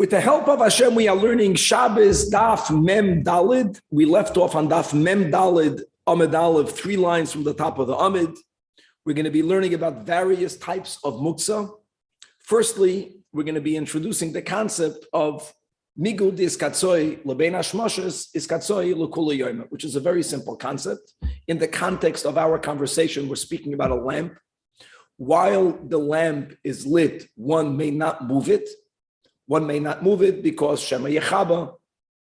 With the help of Hashem, we are learning Shabbos Daf Mem Dalid. We left off on Daf Mem Dalid Amid Aleph, 3 lines from the top of the Amid. We're going to be learning about various types of muktzah. Firstly, we're going to be introducing the concept of Migud iskatzoi lebein hashmoshes iskatzoi lekula yoyma, which is a very simple concept. In the context of our conversation, we're speaking about a lamp. While the lamp is lit, one may not move it. One may not move it because Shema Yechaba.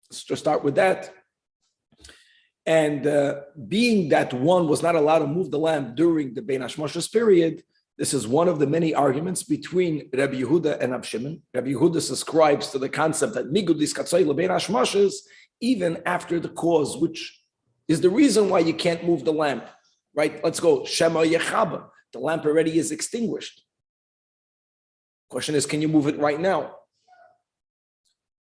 Let's just start with that. And being that one was not allowed to move the lamp during the Bein Hashmoshes period, this is one of the many arguments between Rabbi Yehuda and Rabbi Shimon. Rabbi Yehuda subscribes to the concept that Migud iskatzoi lebein hashmoshes, even after the cause, which is the reason why you can't move the lamp. Right? Let's go. Shema Yechaba. The lamp already is extinguished. Question is, can you move it right now?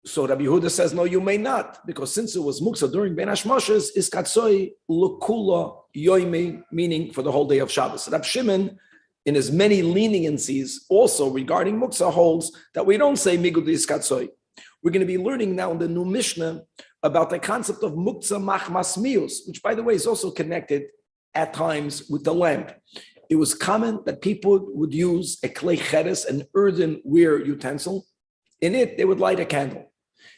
So Rabbi Yehuda says, no, you may not, because since it was muktzah during Bein Hashmoshes, iskatzoi lekula yoyme, meaning for the whole day of Shabbos. Rabbi Shimon, in his many leniencies, also regarding muktzah, holds that we don't say migud iskatzoi. We're going to be learning now in the new Mishnah about the concept of muktzah machmas mius, which, by the way, is also connected at times with the lamp. It was common that people would use a clay cheres, an earthenware utensil. In it, they would light a candle.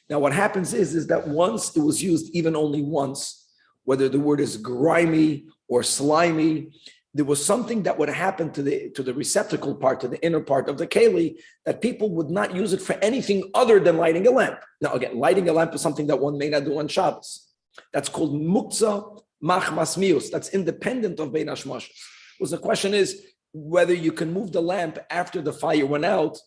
Now, what happens is that once it was used, even only once, whether the word is grimy or slimy, there was something that would happen to the receptacle part, to the inner part of the keli, that people would not use it for anything other than lighting a lamp. Now, again, lighting a lamp is something that one may not do on Shabbos. That's called muktzah machmas mius. That's independent of Bein Hashmoshes. Because the question is whether you can move the lamp after the fire went out.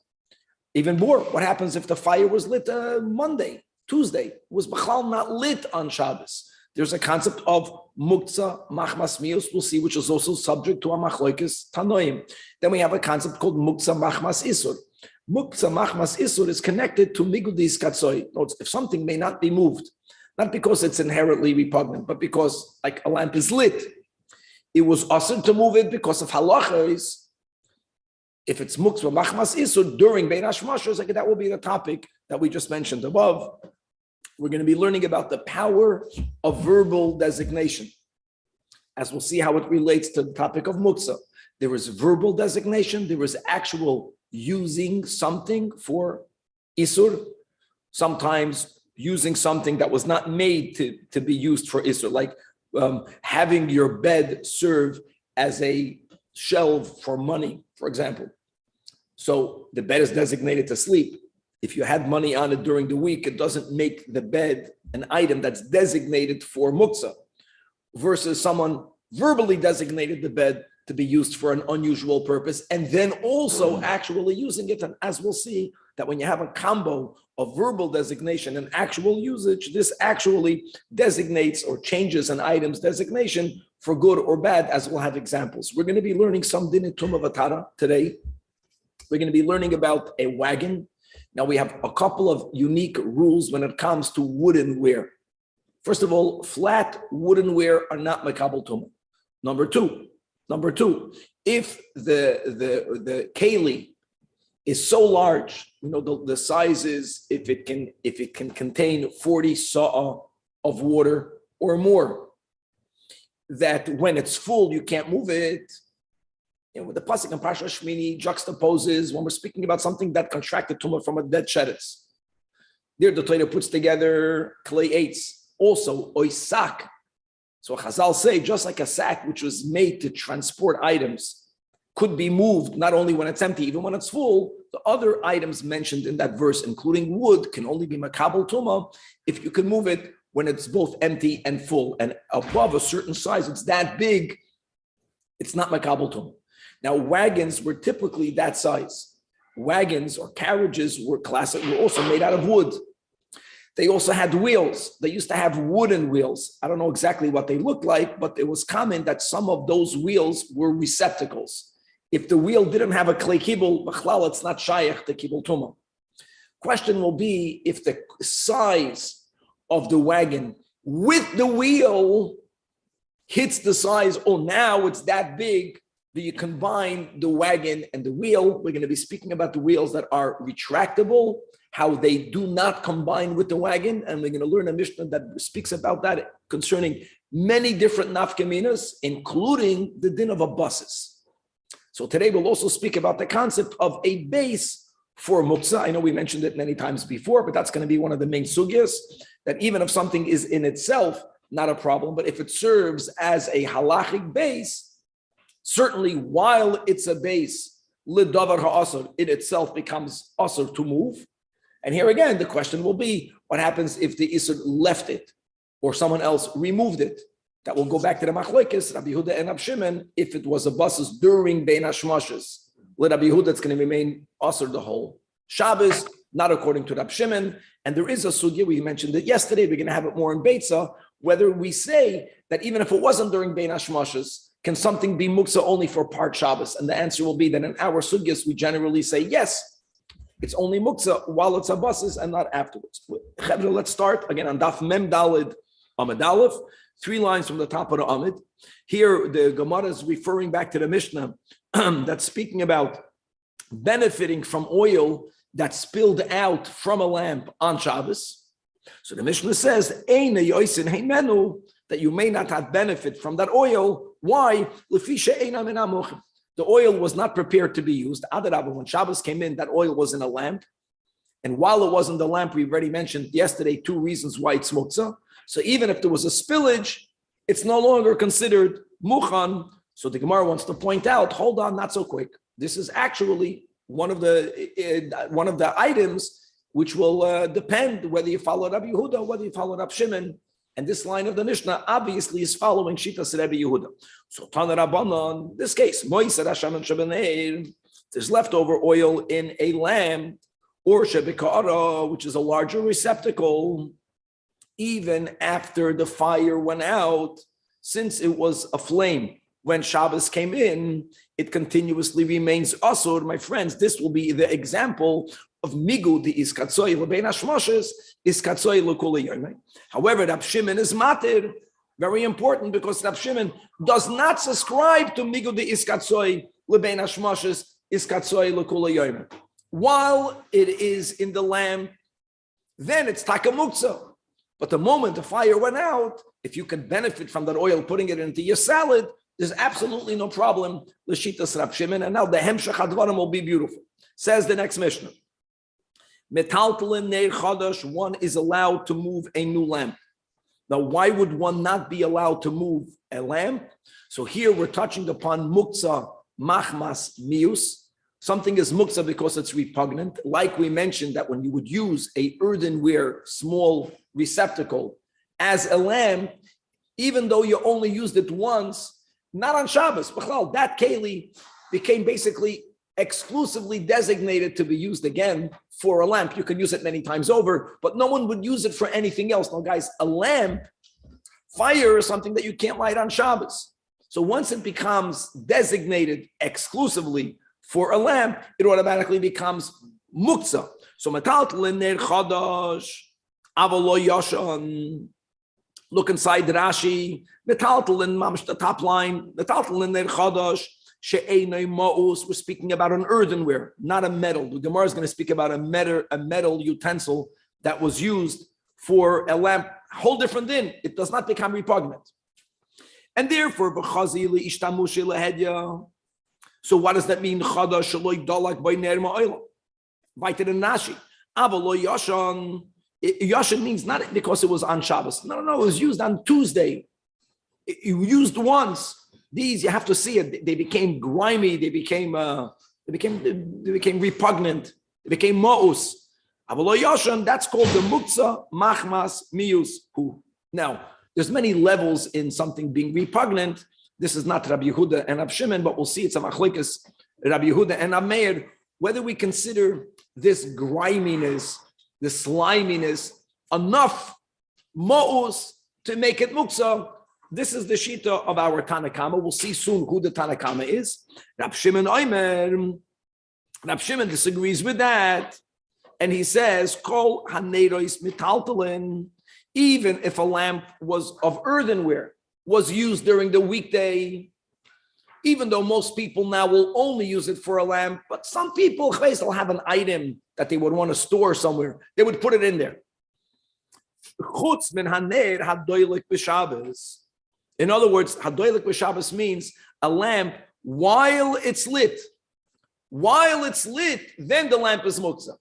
Even more, what happens if the fire was lit Monday, Tuesday, was b'chlal not lit on Shabbos? There's a concept of muktzah machmas mius, we'll see, which is also subject to a machloikis tanoim. Then we have a concept called muktzah machmas isur. Muktzah machmas isur is connected to migud iskatzoi. If something may not be moved, not because it's inherently repugnant, but because like a lamp is lit, it was awesome to move it because of halachas. If it's muktzah machmas isur during Bein Hashmoshes, like that will be the topic that we just mentioned above. We're going to be learning about the power of verbal designation, as we'll see how it relates to the topic of muktzah. There is verbal designation. There is actual using something for isur. Sometimes using something that was not made to be used for isur, like having your bed serve as a shelf for money, for example. So the bed is designated to sleep. If you had money on it during the week, it doesn't make the bed an item that's designated for muktzah, versus someone verbally designated the bed to be used for an unusual purpose, and then also actually using it. And as we'll see, that when you have a combo of verbal designation and actual usage, this actually designates or changes an item's designation for good or bad, as we'll have examples. We're going to be learning some dinei tumah v'tara today. We're going to be learning about a wagon. Now, we have a couple of unique rules when it comes to woodenware. First of all, flat woodenware are not mekabel tumah. Number two, if the keli is so large, the size is if it can contain 40 sa'ah of water or more, that when it's full you can't move it. The pasuk in Parashat Shmini juxtaposes when we're speaking about something that contracted tumah from a dead sheretz. There, the Torah puts together clay eights, also oisak. So Chazal say, just like a sack which was made to transport items could be moved not only when it's empty, even when it's full, the other items mentioned in that verse, including wood, can only be makabel tumah if you can move it when it's both empty and full. And above a certain size, it's that big, it's not makabel tumah. Now, wagons were typically that size. Wagons or carriages were also made out of wood. They also had wheels. They used to have wooden wheels. I don't know exactly what they looked like, but it was common that some of those wheels were receptacles. If the wheel didn't have a klei kibul, b'chlal, it's not shayach to kibul tumah. Question will be if the size of the wagon with the wheel hits the size, now it's that big, you combine the wagon and the wheel. We're going to be speaking about the wheels that are retractable, how they do not combine with the wagon, and we're going to learn a Mishnah that speaks about that concerning many different nafkaminas, including the din of a buses. So today we'll also speak about the concept of a base for muktzah. I know we mentioned it many times before, but that's going to be one of the main sugyas, that even if something is in itself not a problem, but if it serves as a halachic base, certainly while it's a base, lidavar ha'asr, it itself becomes asr to move. And here again, the question will be, what happens if the isr left it or someone else removed it? That will go back to the machlokes, Rabbi Yehuda and Rabbi Shimon. If it was a buses during Bein HaShmoshes, let Rabbi Yehuda, it's going to remain asr the whole Shabbos, not according to Rabbi Shimon. And there is a sugya, we mentioned it yesterday, we're going to have it more in Beitza, whether we say that even if it wasn't during Bein HaShmoshes, can something be muktzah only for part Shabbos? And the answer will be that in our sugyas, we generally say yes. It's only muktzah while it's a buses and not afterwards. Let's start again on Daf Mem Dalid Amud Aleph, 3 lines from the top of the Amud. Here, the Gemara is referring back to the Mishnah that's speaking about benefiting from oil that spilled out from a lamp on Shabbos. So the Mishnah says, that you may not have benefit from that oil. Why? The oil was not prepared to be used. When Shabbos came in, that oil was in a lamp. And while it was in the lamp, we've already mentioned yesterday 2 reasons why it's muktzah. So even if there was a spillage, it's no longer considered mukhan. So the Gemara wants to point out, hold on, not so quick. This is actually one of the items which will depend whether you follow Rabbi Yehuda or whether you follow Rabbi Shimon. And this line of the Mishnah obviously is following Shitas Rabbi Yehuda. So Tana Rabbanon, in this case, there's leftover oil in a lamp, or shebekara, which is a larger receptacle, even after the fire went out, since it was a flame when Shabbos came in, it continuously remains asur. My friends, this will be the example of migu the iskatzoi lebein hashmoshes iskatzoi lekula yomei. However, Rab Shimon is matir, very important, because Rab Shimon does not subscribe to migu the iskatzoi lebein hashmoshes iskatzoi lekula yomei. While it is in the lamp, then it's takamuktzah. But the moment the fire went out, if you can benefit from that oil, putting it into your salad, there's absolutely no problem. L'shitas Rab Shimon, and now the hemshech hadvarim will be beautiful. Says the next Mishnah. Metaltalin neir chadash, one is allowed to move a new lamp. Now, why would one not be allowed to move a lamp? So here we're touching upon muktzah machmas mius. Something is muktzah because it's repugnant. Like we mentioned that when you would use a earthenware small receptacle as a lamp, even though you only used it once, not on Shabbos, that keli became basically exclusively designated to be used again for a lamp. You can use it many times over, but no one would use it for anything else. Now, guys, a lamp, fire is something that you can't light on Shabbos. So once it becomes designated exclusively for a lamp, it automatically becomes muktzah. So metaltalin ner chadash, avalo yashan. Look inside the Rashi. Metaltalin, mamish, the top line. Metaltalin ner chadash she'enei ma'us. We're speaking about an earthenware, not a metal. The Gemara is going to speak about a metal utensil that was used for a lamp. Whole different din. It does not become repugnant, and therefore b'chazi leishtamushi lehedya. So what does that mean? Chadash shaloi dalak by ner ma'olam. Right to the Nashi. Avalo yashan. Yashan means not because it was on Shabbos. No, it was used on Tuesday. You used once. These you have to see it. They became grimy. They became repugnant. They became ma'us. Avalo yashan. That's called the muktzah machmas mius. Now, there's many levels in something being repugnant. This is not Rabbi Yehuda and Rabbi Shimon, but we'll see it's a machlokes Rabbi Yehuda and Rabbi Meir, whether we consider this griminess, the sliminess, enough ma'us to make it muktzah. This is the shita of our Tanakama. We'll see soon who the Tanakama is. Rabbi Shimon Oimer. Rabbi Shimon disagrees with that. And he says, Kol hanerois mitaltalin, even if a lamp was of earthenware, was used during the weekday, even though most people now will only use it for a lamp, but some people will have an item that they would want to store somewhere. They would put it in there. In other words, hadoilik b'Shabbos means a lamp while it's lit. While it's lit, then the lamp is muktzah.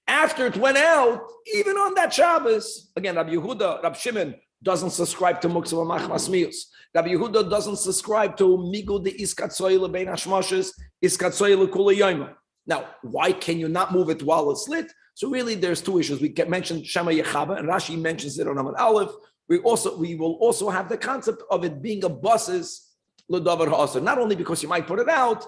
After it went out, even on that Shabbos, again, Rabbi Shimon doesn't subscribe to muktzah v'machmas miyus. Rabbi Yehuda doesn't subscribe to migu de iskatzoy lebein hashmoshes, iskatzoy lekula yoyma. Now, why can you not move it while it's lit? So really, there's two issues. We mentioned Shema Yechaba, and Rashi mentions it on Amud Aleph. We will also have the concept of it being a basis l'davar ha'asr. Not only because you might put it out,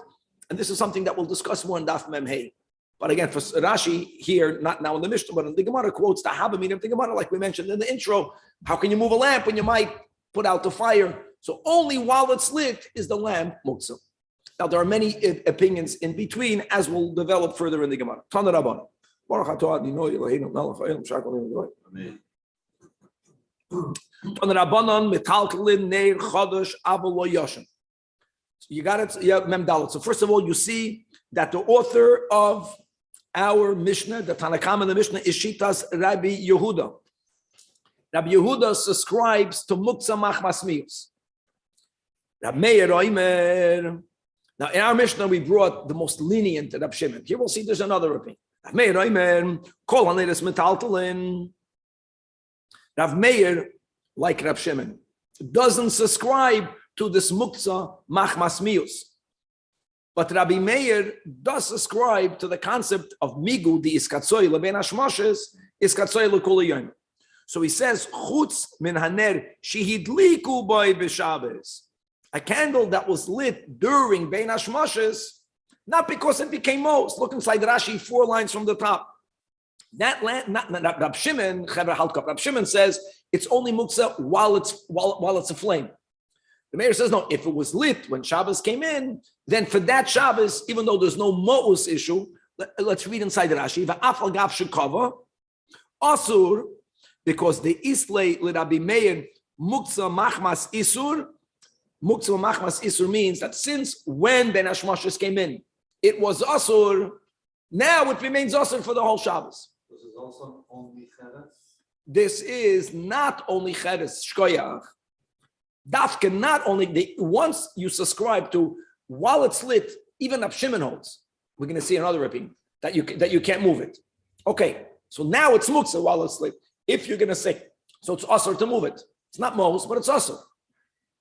and this is something that we'll discuss more in Daf Mem Hey. But again, for Rashi here, not now in the Mishnah, but in the Gemara quotes the Habamim of the Gemara, like we mentioned in the intro. How can you move a lamp when you might put out the fire? So only while it's lit is the lamp muktzah. Now there are many opinions in between, as we'll develop further in the Gemara. Tana Rabbanan. So you got it. Yeah, Memdalit. So first of all, you see that the author of our Mishnah, the Tanakam in the Mishnah, is Shitas Rabbi Yehuda. Rabbi Yehuda subscribes to Muktzah Machmas Miyus. Rabbi Meir Oimer. Now in our Mishnah, we brought the most lenient Rabbi Shimon. Here we'll see there's another opinion. Rabbi Meir Oimer, Kol Haneres Metaltalin. Rabbi Meir, like Rabbi Shimon, doesn't subscribe to this Muktzah Machmas Miyus. But Rabbi Meir does ascribe to the concept of migu di iskatzoy lebein hashmoshes iskatzoy lekula yom. So he says chutz min haner shehidliku by b'Shabbos, a candle that was lit during bein hashmoshes, not because it became most. Look inside Rashi, 4 lines from the top. That lamp, not Rab Shimon, Rab Shimon says it's only muktzah while it's a flame. The mayor says, no, if it was lit when Shabbos came in, then for that Shabbos, even though there's no Mo'us issue, let's read inside the Rashi. V'afal gav shekava, asur, because the Islay l'Rabbi Meir muktzah machmas isur. Muktzah machmas isur means that since when Ben Hashmoshes came in, it was asur, now it remains asur for the whole Shabbos. This is also only cheres? This is not only cheres, shkoyach. Dafka, not only once you subscribe to while it's lit, even Rab Shimon holds. We're going to see another opinion that you can't move it. Okay, so now it's muktzah while it's lit. If you're going to say, so it's asur to move it. It's not mos, but it's asur.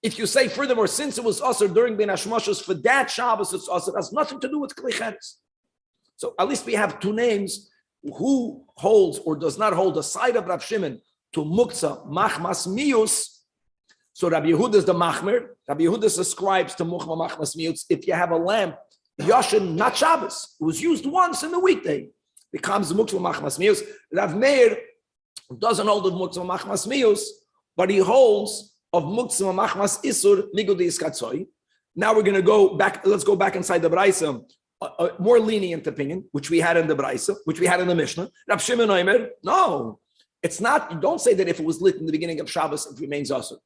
If you say furthermore, since it was asur during Ben Hashmoshes, for that Shabbos it's asur, it has nothing to do with Kli Cheres. So at least we have 2 names who holds or does not hold the side of Rab Shimon to muktzah machmas miyus. So Rabbi Yehuda is the machmer. Rabbi Yehuda subscribes to muktzah machmas miyus. If you have a lamp, yashin, not Shabbos, it was used once in the weekday, becomes muktzah machmas miyus. Rav Meir doesn't hold of muktzah machmas miyus, but he holds of muktzah machmas isur migudi iskatzoy. Now we're going to go back. Let's go back inside the Braisa. A more lenient opinion, which we had in the Braisa, which we had in the Mishnah. Rab Shimon Omer, no, it's not. You don't say that if it was lit in the beginning of Shabbos, it remains asur.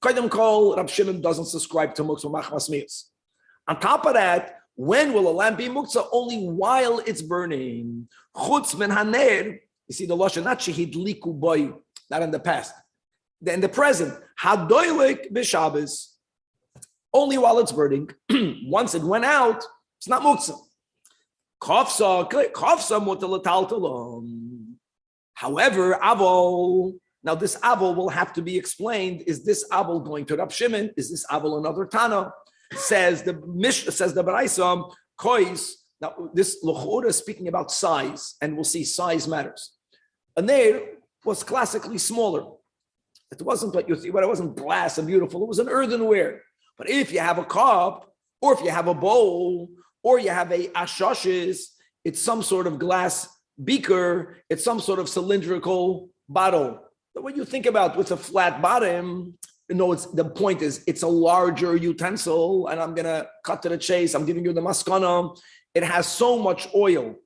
Kaidam Kol, Rab Shimon doesn't subscribe to muktzah machmas miyus. On top of that, when will a lamp be muktzah? Only while it's burning. Chutz min haner. You see the lashon, not shehidliku boy, not in the past. In the present, hadoilik b'Shabbos. Only while it's burning. Once it went out, it's not muktzah. Kafsa mutalataltalom. However, avol. Now this avol will have to be explained. Is this avol going to Rab Shimon? Is this avol another Tana? Says the Braisa, kois. Now this lochura is speaking about size, and we'll see size matters. A ner was classically smaller. It wasn't what you see, but it wasn't glass and beautiful. It was an earthenware. But if you have a cup, or if you have a bowl, or you have a ashashes, it's some sort of glass beaker, it's some sort of cylindrical bottle. But when you think about with a flat bottom, the point is it's a larger utensil, and I'm gonna cut to the chase. I'm giving you the maskana. It has so much oil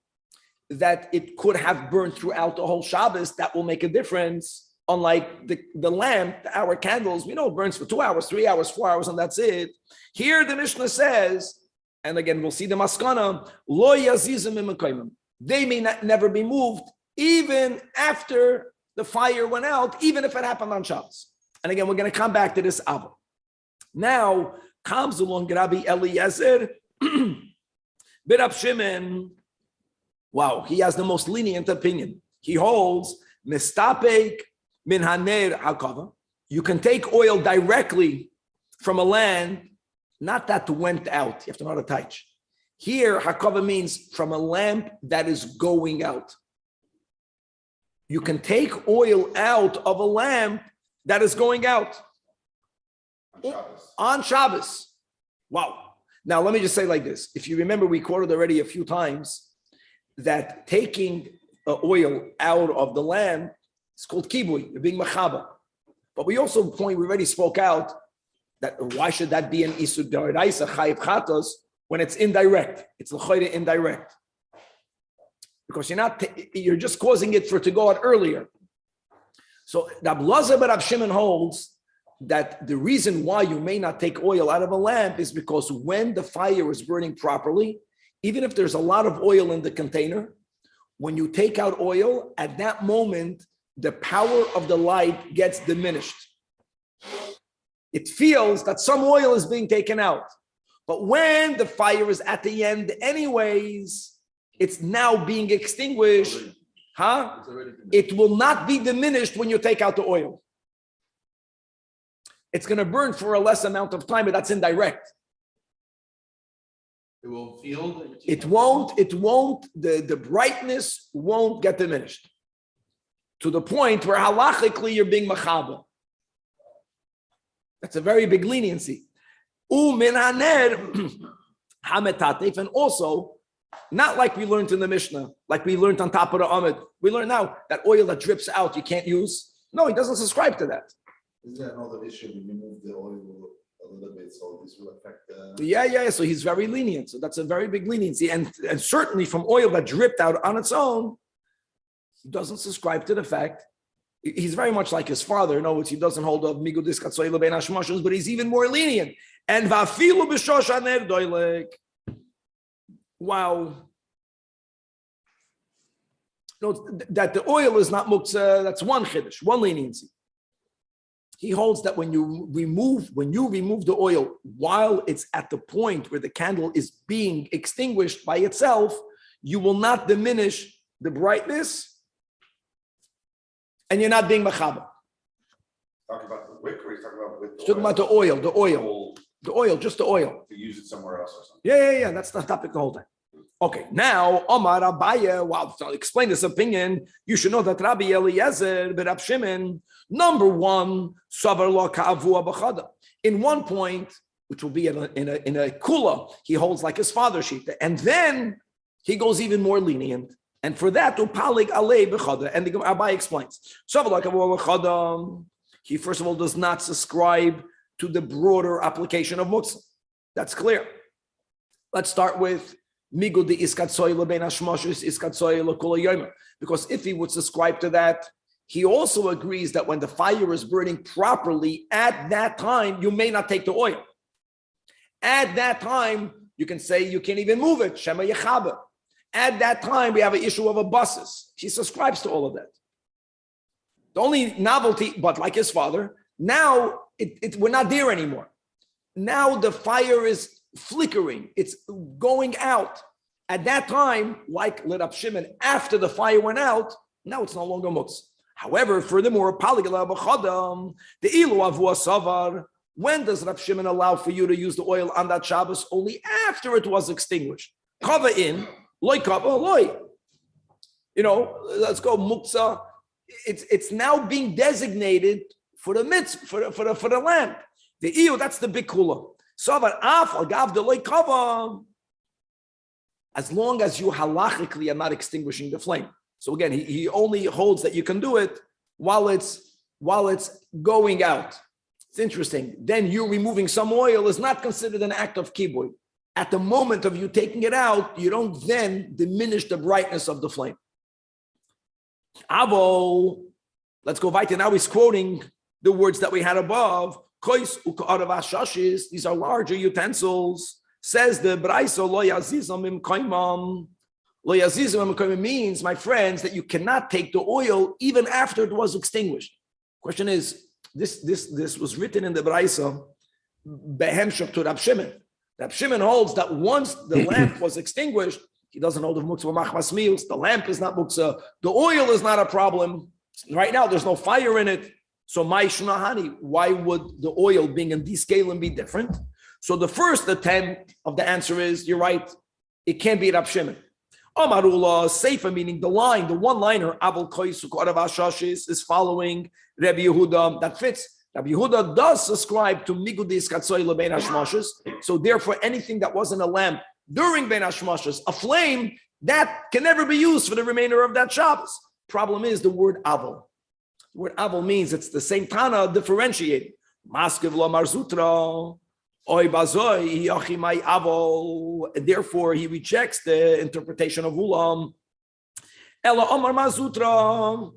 that it could have burned throughout the whole Shabbos. That will make a difference Unlike the lamp, our candles, we know it burns for 2 hours, 3 hours, 4 hours, and that's it. Here the Mishnah says, and again, we'll see the maskana, lo yazizim imekayim. They may never be moved, even after the fire went out, even if it happened on Shabbos. And again, we're going to come back to this Ava. Now, comes along Rabbi Eliezer, Rabbi Shimon. Wow, he has the most lenient opinion. He holds, Mistapek min haner hakava. You can take oil directly from a land, not that went out. You have to know how to touch. Here, hakava means from a lamp that is going out. You can take oil out of a lamp that is going out. On Shabbos. Wow. Now, let me just say like this. If you remember, we quoted already a few times that taking oil out of the lamp is called kibui, being machaba. But we already spoke out that why should that be an isur d'oraisa chayiv chatos when it's indirect? It's l'chayre indirect. Because you're just causing it for it to go out earlier. So Rabbi Eliezer Rabbi Shimon holds that the reason why you may not take oil out of a lamp is because when the fire is burning properly, even if there's a lot of oil in the container, when you take out oil, at that moment, the power of the light gets diminished. It feels that some oil is being taken out. But when the fire is at the end anyways, it's now being extinguished. It will not be diminished when you take out the oil. It's going to burn for a less amount of time, but that's indirect. It will feel. It won't, the brightness won't get diminished. To the point where halachically you're being machaba. That's a very big leniency. Umin haner hametatif, and also, not like we learned in the Mishnah, like we learned on top of the Amid. We learn now that oil that drips out you can't use. No, he doesn't subscribe to that. Is there another issue? We remove the oil a little bit, so this will affect the... Yeah. So he's very lenient. So that's a very big leniency. And certainly from oil that dripped out on its own, he doesn't subscribe to the fact. He's very much like his father. In other words, he doesn't hold of migudis katsoy lebein hashmashos, but he's even more lenient. And vafilu b'shosh haner doilek. Wow. No, that the oil is not muktzah, that's one chiddush, one leniency. He holds that when you remove the oil while it's at the point where the candle is being extinguished by itself, you will not diminish the brightness, and you're not being machaba. Talking about the wick, or he's talking about with the Talking about the oil, just the oil. To use it somewhere else or something. Yeah. That's the topic the whole time. Okay, now Omar Abaye. Wow, to explain this opinion, you should know that Rabbi Eliezer ben Rabbi Shimon, number one, savar lo ka'avua b'chada. In one point, which will be in a kula, he holds like his father shita, and then he goes even more lenient. And for that, upalig alei b'chada. And the Abaye explains, savar lo ka'avua b'chada. He first of all does not subscribe to the broader application of muktzah. That's clear. Let's start with because if he would subscribe to that, he also agrees that when the fire is burning properly, at that time, you may not take the oil. At that time, you can say you can't even move it. Shema Yechaber. At that time, we have an issue of a buses. He subscribes to all of that. The only novelty, but like his father, now we're not there anymore. Now the fire is flickering, it's going out. At that time, like Rabbi Shimon, after the fire went out, now it's no longer muktzah. However, furthermore, the ilu avua savar. When does Rabbi Shimon allow for you to use the oil on that Shabbos? Only after it was extinguished. Kava in, loy kava loy. Let's go muktzah. It's now being designated for the mitzvah, for the lamp. The ilu, that's the big kula. Savar af agav the loy kava. As long as you halachically are not extinguishing the flame. So again, he only holds that you can do it while it's going out. It's interesting. Then you removing some oil is not considered an act of kibui. At the moment of you taking it out, you don't then diminish the brightness of the flame. Avo, Let's go weiter. Now he's quoting the words that we had above. These are larger utensils. Says the Braiso, lo yazizam im kaimam. Lo yazizam im kaimam means, my friends, that you cannot take the oil even after it was extinguished. Question is, this was written in the Braiso, behemshach to Rab Shimon. Rab Shimon holds that once the lamp was extinguished, he doesn't hold of muktzah machmas meals. The lamp is not muktzah. The oil is not a problem. Right now, there's no fire in it. So ma'ishnahani, why would the oil being in descaling be different? So the first attempt of the answer is, you're right, it can't be Rab Shimon. Amarullah, Seifa, meaning the one-liner, Abel Kois Sukorav Ashashis, is following Rabbi Yehuda. That fits. Rabbi Yehuda does subscribe to Migudis Katsoy Lebein Hashmashis. So therefore, anything that wasn't a lamp during Bein Hashmashis, a flame, that can never be used for the remainder of that Shabbos. Problem is the word Abel. The word Abel means it's the same Tana differentiating. Maskiv lo marzutra, oy bazoi, yachimai Abel. And therefore, he rejects the interpretation of Ulam. Ela omar marzutra,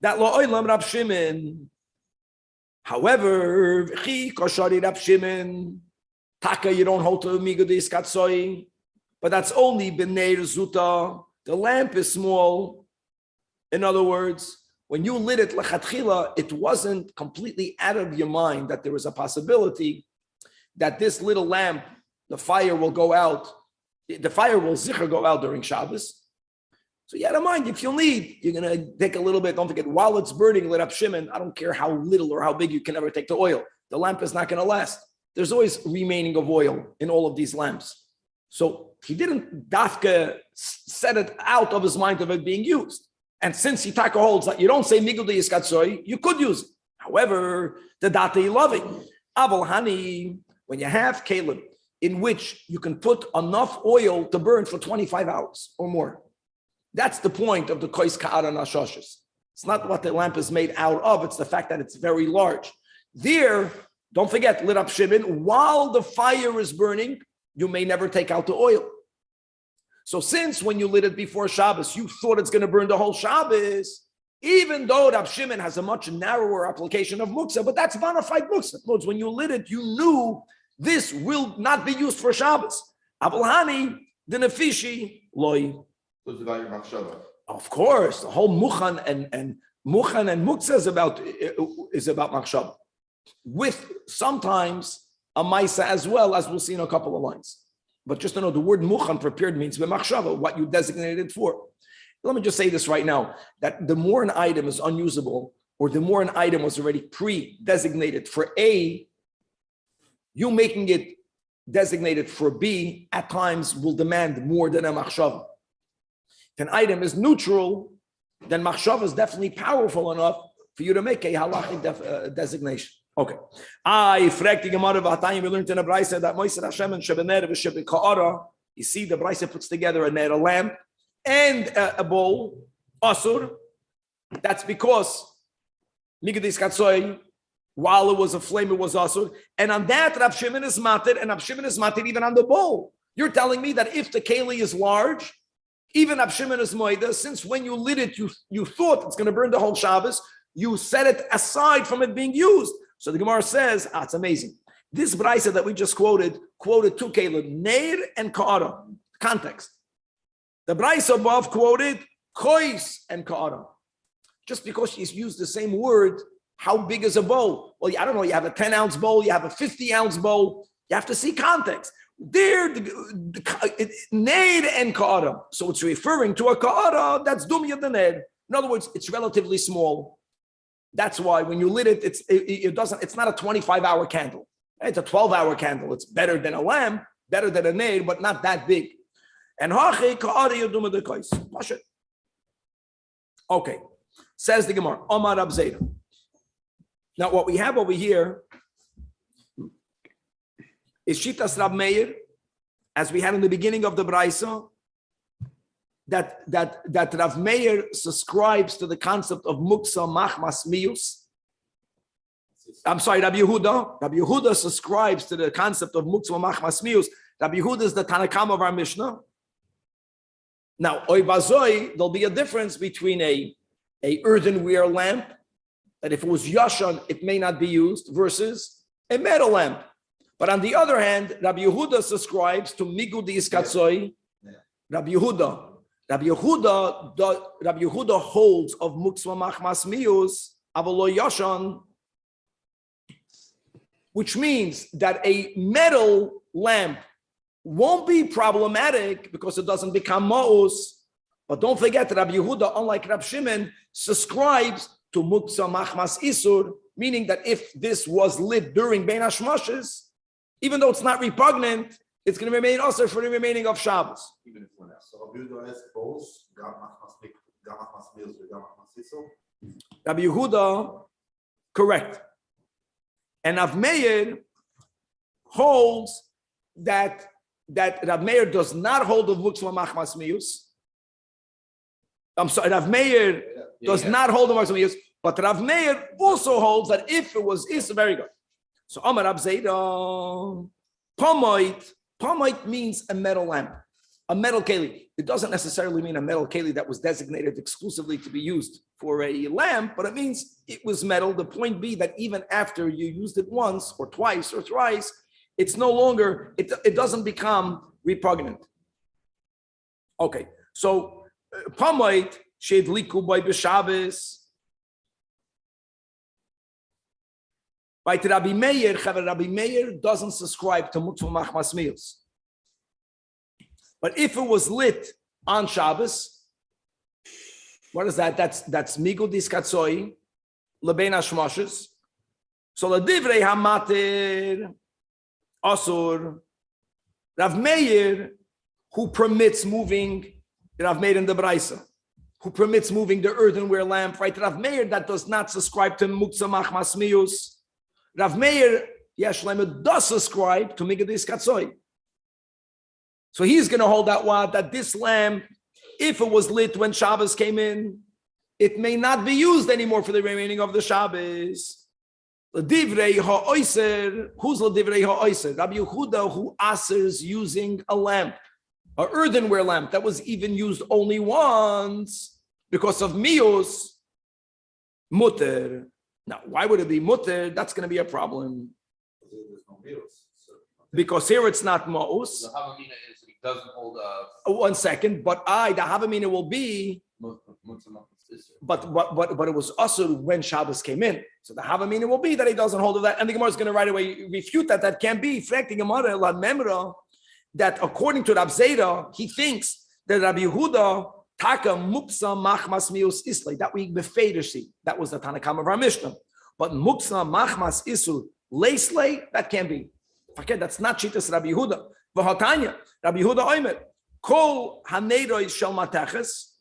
that lo oilam Rab Shimon. However, chi koshari Rab Shimon, taka, you don't hold to migudis katsoi, but that's only b'nei zuta. The lamp is small. In other words, when you lit it lechatchila, it wasn't completely out of your mind that there was a possibility that this little lamp, the fire will go out. The fire will zikr go out during Shabbos. So you had in mind, if you need, you're going to take a little bit. Don't forget, while it's burning, lit up Shimon, I don't care how little or how big you can ever take the oil. The lamp is not going to last. There's always remaining of oil in all of these lamps. So he didn't dafka set it out of his mind of it being used. And since Hitaka holds that you don't say Migul de Yiskatsoi, you could use it. However, the data you love it. Aval Hani, when you have Calif, in which you can put enough oil to burn for 25 hours or more. That's the point of the Kois Ka'ara Nashoshes. It's not what the lamp is made out of, it's the fact that it's very large. There, don't forget, lit up Shimon, while the fire is burning, you may never take out the oil. So since when you lit it before Shabbos, you thought it's going to burn the whole Shabbos, even though Rab Shimon has a much narrower application of muktzah, but that's bona fide muktzah. When you lit it, you knew this will not be used for Shabbos. Abulhani, the nefishi, loy. Of course, the whole muchan and muktzah is about machshava, with sometimes a maisa as well, as we'll see in a couple of lines. But just to know, the word muchan, prepared, means b'machshava, what you designated it for. Let me just say this right now, that the more an item is unusable, or the more an item was already pre-designated for A, you making it designated for B at times will demand more than a machshava. If an item is neutral, then machshava is definitely powerful enough for you to make a halachic designation. Okay. I frag the Gemara v'hatayim, we learned in a Braisa that Moiser Hashem and Shebener v'Shebe Ka'ara, you see the Braisa puts together a ner, a lamp, and a bowl, asur. That's because Migdis Katsoy, while it was a flame, it was asur. And on that, Rab Shimon is matir, and Rab Shimon is matir even on the bowl. You're telling me that if the keli is large, even Rab Shimon is moida, since when you lit it, you thought it's going to burn the whole Shabbos, you set it aside from it being used. So the Gemara says, it's amazing. This Braisa that we just quoted two Caleb, Neir and Ka'ara. Context. The Braisa above quoted Kois and Ka'ara. Just because she's used the same word, how big is a bowl? Well, I don't know, you have a 10-ounce bowl, you have a 50-ounce bowl. You have to see context. There, Neir and Ka'ara. So it's referring to a Ka'ara that's Dumya the Neir. In other words, it's relatively small. That's why when you lit it, it's not a 25-hour candle. It's a 12-hour candle. It's better than a lamp, better than a nail, but not that big. And okay, says the Gemara, Omar Rab Zayda. Now what we have over here is Shitas Rab Meir, as we had in the beginning of the Braisa, that Rav Meir subscribes to the concept of muksa machmas mius. I'm sorry, Rabbi Yehuda. Rabbi Yehuda subscribes to the concept of muksa machmas mius. Rabbi Yehuda is the Tanakam of our Mishnah. Now, oy bazoi, there'll be a difference between a a earthenware lamp, that if it was yashan, it may not be used, versus a metal lamp. But on the other hand, Rabbi Yehuda subscribes to migudi iskatzoi. Rabbi Yehuda holds of muksva machmas mius avalo yashan, which means that a metal lamp won't be problematic because it doesn't become ma'us. But don't forget that Rabbi Yehuda, unlike Rab Shimon, subscribes to muksa machmas isur, meaning that if this was lit during Bein Hashmoshes, even though it's not repugnant, it's going to remain also for the remaining of Shabbos. Even if we're not. So Rabbi Yehuda has both, gam machmas meals or gam machmas isur. Rabbi Yehuda, correct. And Rav Meir holds that Rav Meir does not hold of muksa machmas mius. I'm sorry, Rav Meir does not hold of muksa mius, but Rav Meir also holds that if it was is very good. So Amar Rab Zayda, Pomoit means a metal lamp, a metal keli. It doesn't necessarily mean a metal keli that was designated exclusively to be used for a lamp, but it means it was metal. The point be that even after you used it once or twice or thrice, it's no longer, it doesn't become repugnant. Okay, so Pomoit sheidliku by b'Shabbos. Right, Rabbi Meir doesn't subscribe to muktzah machmas mius. But if it was lit on Shabbos, what is that? That's migul diskatzoi lebein hashmoshes. So ledivrei hamatir asur. Rav Meir, who permits moving, Rav Meir in the Braisa, who permits moving the earthenware lamp, right? Rav Meir that does not subscribe to muktzah machmas mius. Rav Meir, Yeshleim, does subscribe to Migdis Katzoi. So he's going to hold that this lamp, if it was lit when Shabbos came in, it may not be used anymore for the remaining of the Shabbos. L'divrei ha'oiser, who's l'divrei ha'oiser? Rabbi Yehuda, who asers using a lamp, an earthenware lamp that was even used only once because of mius, mutter. Now, why would it be mutter? That's going to be a problem. There's no meals. Because here it's not ma'us. The Havamina is it doesn't hold a. 1 second, but the Havamina will be. But it was also when Shabbos came in. So the Havamina will be that he doesn't hold of that. And the Gemara is going to right away refute that. That can't be. That according to Rab Zayda, he thinks that Rabbi Yehuda Taka muksa machmas mius islay. That we befedersi. That was the Tanakam of our Mishnah. But muksa machmas isul leislay, that can't be. Forget, that's not Shitas Rabbi Yehuda. V'hatanya, Rabbi Yehuda Omer, kol haneiroi shel mateches,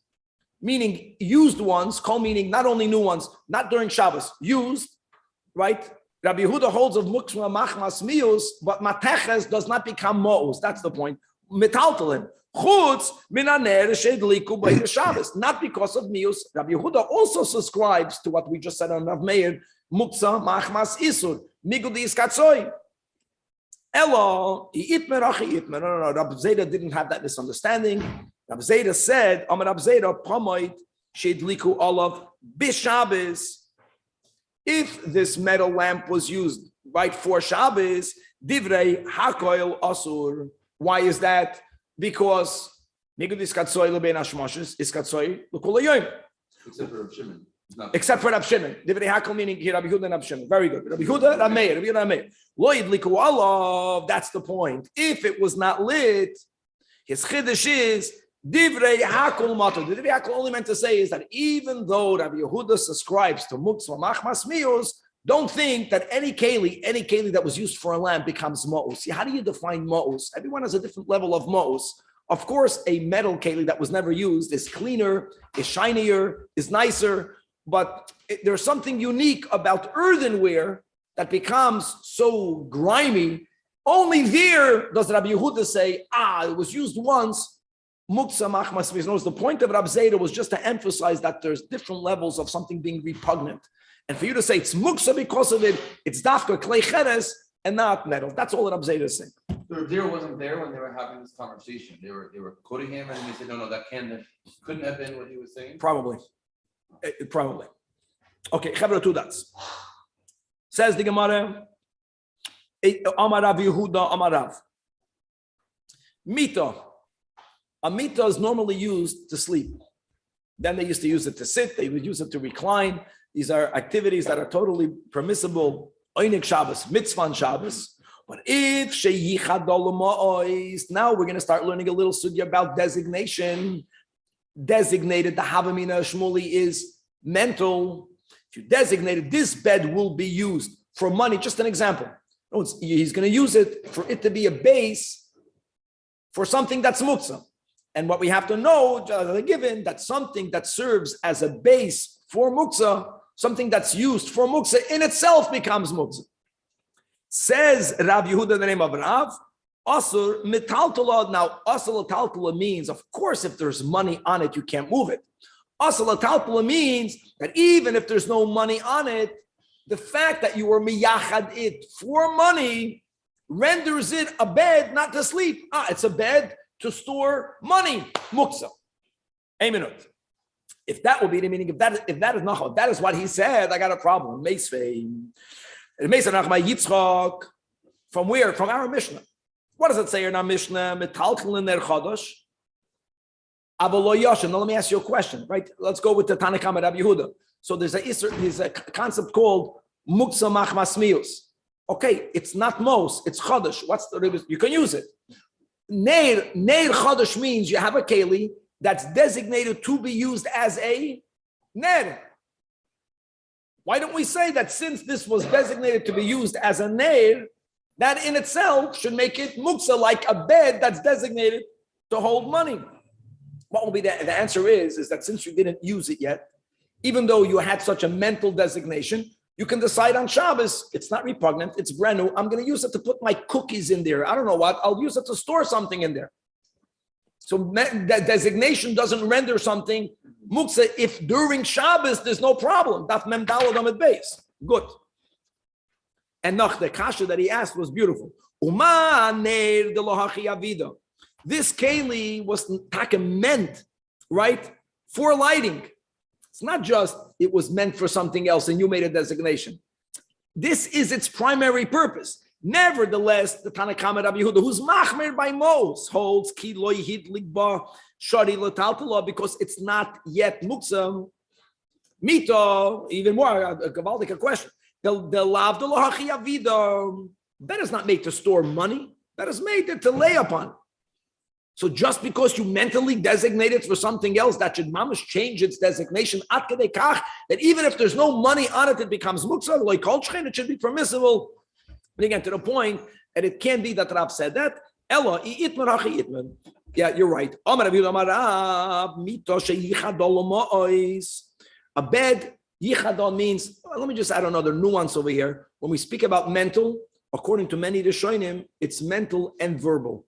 meaning used ones, kol meaning not only new ones, not during Shabbos, used, right? Rabbi Yehuda holds of muksa machmas mius, but mateches does not become mo'us. That's the point. Metaltalin. Chutz minaner sheidliku by the Shabbos, not because of mius. Rabbi Yehuda also subscribes to what we just said on Rav Meir, muksa machmas isur migudi iskatzoi. Elo itmer achi itmer. No. Rabbi Zayda didn't have that misunderstanding. Rabbi Zayda said, Amar Rabbi Zayda pamoit sheidliku olav b'Shabbos. If this metal lamp was used right for Shabbos, divrei hakoil asur. Why is that? Because except for Rab Shimon. Except for Rab Shimon. Divrei hakel meaning here Rabbi Yehuda and Rab Shimon. Very good. Rabbi Yehuda, Rab Meir, Rabbi Yehuda, Rab Meir. Lo yidliku alav. That's the point. If it was not lit, his chiddush is divrei hakel matur. The divrei hakel only meant to say is that even though Rabbi Yehuda subscribes to muktzah machmas mius, don't think that any keli that was used for a lamp becomes ma'us. See, how do you define ma'us? Everyone has a different level of ma'us. Of course, a metal keli that was never used is cleaner, is shinier, is nicer, but there's something unique about earthenware that becomes so grimy. Only there does Rabbi Yehuda say, it was used once, muksa machmas mius. The point of Rab Zayda was just to emphasize that there's different levels of something being repugnant. And for you to say it's muksa because of it, it's dafka klei cheres and not metal. That's all that Rab Zayda is saying. The deer wasn't there when they were having this conversation. They were quoting him, and they said, "No, that couldn't have been what he was saying." Probably. Probably. Okay, Chavra, two dots. Says the Gemara, Amar Rav Yehuda, Amar Rav. Mita. A mita is normally used to sleep. Then they used to use it to sit. They would use it to recline. These are activities that are totally permissible. Oynik Shabbos, mitzvah Shabbos. But if now we're going to start learning a little sugya about designation. Designated, the Havamina Shmuli is mental. If you designated, this bed will be used for money. Just an example. He's going to use it for it to be a base for something that's muktzah. And what we have to know, given that something that serves as a base for muktzah, something that's used for muktzah in itself becomes muktzah. Says Rav Yehuda in the name of Rav, Asur mitaltala. Now, asur mitaltala means, of course, if there's money on it, you can't move it. Asur mitaltala means that even if there's no money on it, the fact that you were miyachad it for money renders it a bed not to sleep. It's a bed to store money. Muksa. A minute. If that will be the meaning, if that is not, that is what he said, I got a problem. From where? From our Mishnah. What does it say in our Mishnah? Metalkel in their chodosh. Now let me ask you a question, right? Let's go with the Tanakh Rabbi Yehuda. So there's a concept called muksa machmasmius. Okay, it's not mos, it's chodosh. What's the you can use it. Neir chodosh means you have a keli that's designated to be used as a ner. Why don't we say that since this was designated to be used as a ner, that in itself should make it muksa, like a bed that's designated to hold money? What will be the answer is that since you didn't use it yet, even though you had such a mental designation, you can decide on Shabbos, it's not repugnant, it's brand new, I'm going to use it to put my cookies in there. I don't know what, I'll use it to store something in there. So that designation doesn't render something muksa if during Shabbos there's no problem. Daf mem daled amid base. Good. And noch, the kasha that he asked was beautiful. Uma ner de lohachi avida. This keli was meant, right, for lighting. It's not just it was meant for something else and you made a designation. This is its primary purpose. Nevertheless, the Tanakh Rabbi Yehuda, who's machmer by Mos, holds ki lo yihid ligba shari l'taltala because it's not yet muksa. Mito, even more a gavaldic question. The lav de lohachi avida, that is not made to store money. That is made to lay upon. So just because you mentally designate it for something else, that should mamish change its designation ad kedei kach, that even if there's no money on it, it becomes muksa, like kolchchen, it should be permissible. And again, to the point that it can be that Rav said that. Ella, itman hachi itman. Yeah, you're right. A bed, yichadon means, let me just add another nuance over here. When we speak about mental, according to many Rishonim, it's mental and verbal.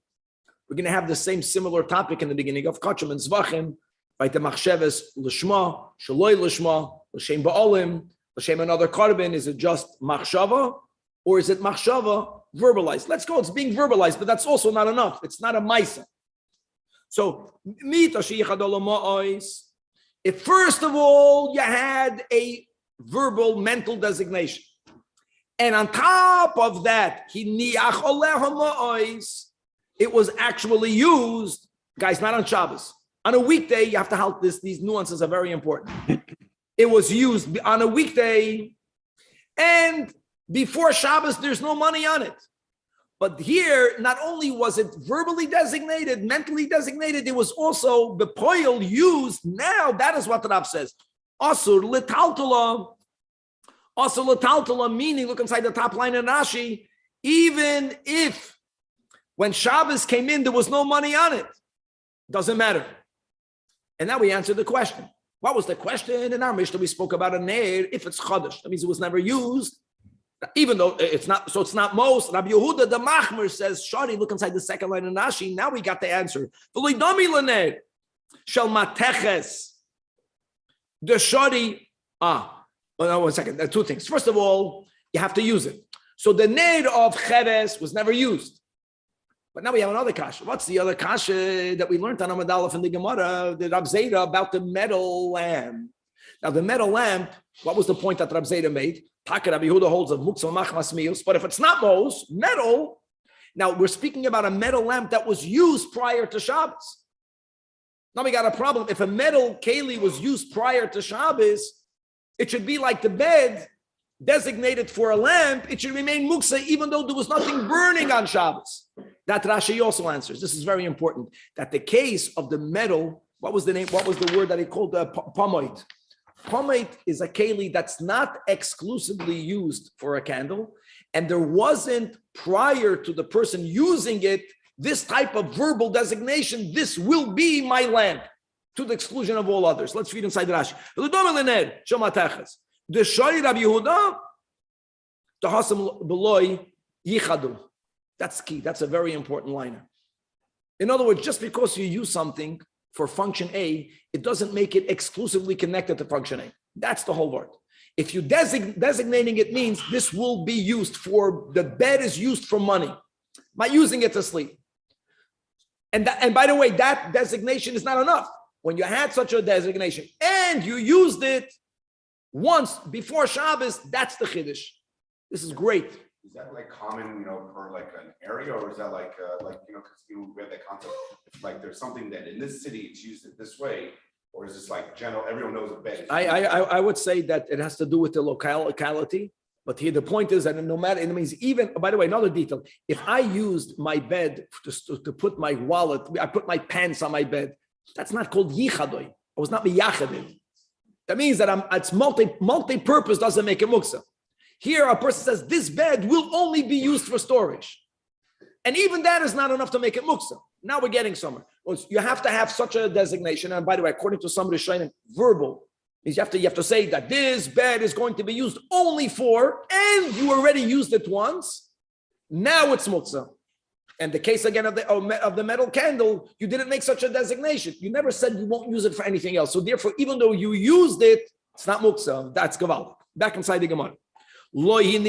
We're going to have the same similar topic in the beginning of Kachim and Zvachim, right? The machsheves l'shma, shaloi l'shma, l'shem ba'olim, l'shem another carbon. Is it just machshava or is it machshava verbalized? Let's go. It's being verbalized, but that's also not enough. It's not a maisa. So, if first of all you had a verbal mental designation, and on top of that, it was actually used, guys, not on Shabbos. On a weekday, you have to help this. These nuances are very important. It was used on a weekday, and before Shabbos, there's no money on it. But here, not only was it verbally designated, mentally designated, it was also the poil used. Now, that is what the Rav says. Asur l'taltala. Asur l'taltala, meaning, look inside the top line in Rashi, even if when Shabbos came in, there was no money on it. Doesn't matter. And now we answer the question. What was the question? In our Mishnah, we spoke about a neir. If it's chodesh, that means it was never used. Even though it's not, so it's not most. Rabbi Yehuda, the Machmer says, Shari, look inside the second line in Rashi. Now we got the answer. Shel mateches. The Shari, one second. There are two things. First of all, you have to use it. So the neir of cheres was never used. But now we have another kasha. What's the other kasha that we learned on Amad Aleph in the Gemara, the Rab Zera, about the metal lamb? Now, the metal lamp, what was the point that Rab Zeta made? Taka Rabbi Yehuda holds of muksa machmas mius, but if it's not metal, now we're speaking about a metal lamp that was used prior to Shabbos. Now we got a problem. If a metal keli was used prior to Shabbos, it should be like the bed designated for a lamp. It should remain muksa even though there was nothing burning on Shabbos. That Rashi also answers. This is very important. That the case of the metal, what was the name? What was the word that he called the pomoid? Pomoid is a keli that's not exclusively used for a candle, and there wasn't prior to the person using it this type of verbal designation. This will be my lamp, to the exclusion of all others. Let's read inside Rashi. The Shari Rabbi Yehuda, the Hasam Beloy Yichadu. That's key. That's a very important liner. In other words, just because you use something for function A, it doesn't make it exclusively connected to function A. That's the whole word. If you designating it means this will be used for, the bed is used for money, by using it to sleep. And by the way, that designation is not enough. When you had such a designation and you used it once before Shabbos, that's the Chiddush. This is great. Is that like common, per like an area, or is that like, because we have that concept, like there's something that in this city it's used it this way, or is this like general, everyone knows a bed? I would say that it has to do with the locality, but here the point is that no matter, it means even, by the way, another detail, if I used my bed to put my wallet, I put my pants on my bed, that's not called yichadoy. I was not miyachadid. That means that it's multi-purpose, doesn't make it muksa. Here, a person says, this bed will only be used for storage. And even that is not enough to make it muksa. Now we're getting somewhere. You have to have such a designation. And by the way, according to some Rishonim, verbal means you have to say that this bed is going to be used only for, and you already used it once. Now it's muksa. And the case again of the metal candle, you didn't make such a designation. You never said you won't use it for anything else. So therefore, even though you used it, it's not muksa. That's gaval. Back inside the Gemara. Even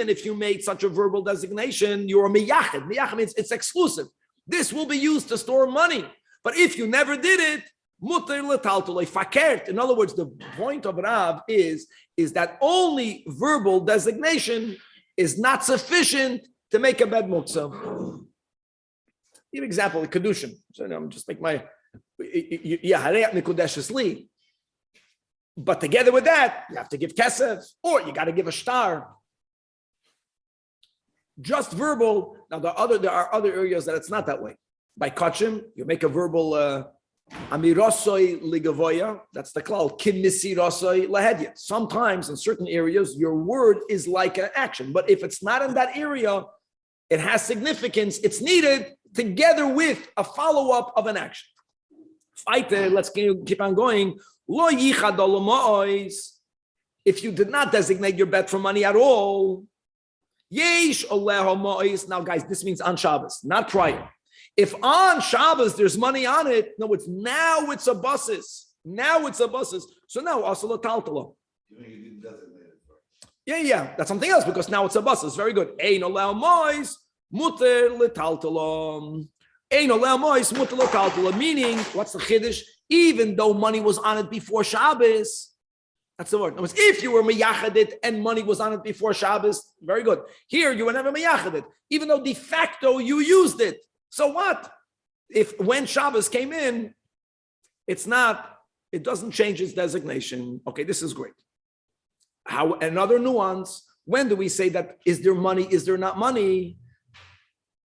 if you made such a verbal designation, you're a miyachid. Miyachid means it's exclusive. This will be used to store money. But if you never did it, muter letaltulei fakert. In other words, the point of Rav is that only verbal designation is not sufficient to make a bed muksa. Give an example, the kedushin. So I'm just make my yaharei mikudeshes li. But together with that, you have to give kesef, or you got to give a shtar. Just verbal. Now there are other areas that it's not that way. By kachim, you make a verbal amirosoi ligavoya. That's the klal. Kimisirosoi lahedya. Sometimes in certain areas, your word is like an action. But if it's not in that area, it has significance. It's needed together with a follow-up of an action. Let's keep on going. If you did not designate your bet for money at all, now guys, this means on Shabbos, not prior. If on Shabbos there's money on it, no, now it's a buses. So now also taltala. Yeah, that's something else because now it's a buses. Very good. Ein oleh mois muter letaltala. Ein oleh mois muter letaltala. Meaning, what's the chiddush? Even though money was on it before Shabbos, that's the word. If you were miyachadit and money was on it before Shabbos, very good. Here you were never miyachadit, even though de facto you used it. So what? If when Shabbos came in, it doesn't change its designation. Okay, this is great. How another nuance? When do we say that? Is there money? Is there not money?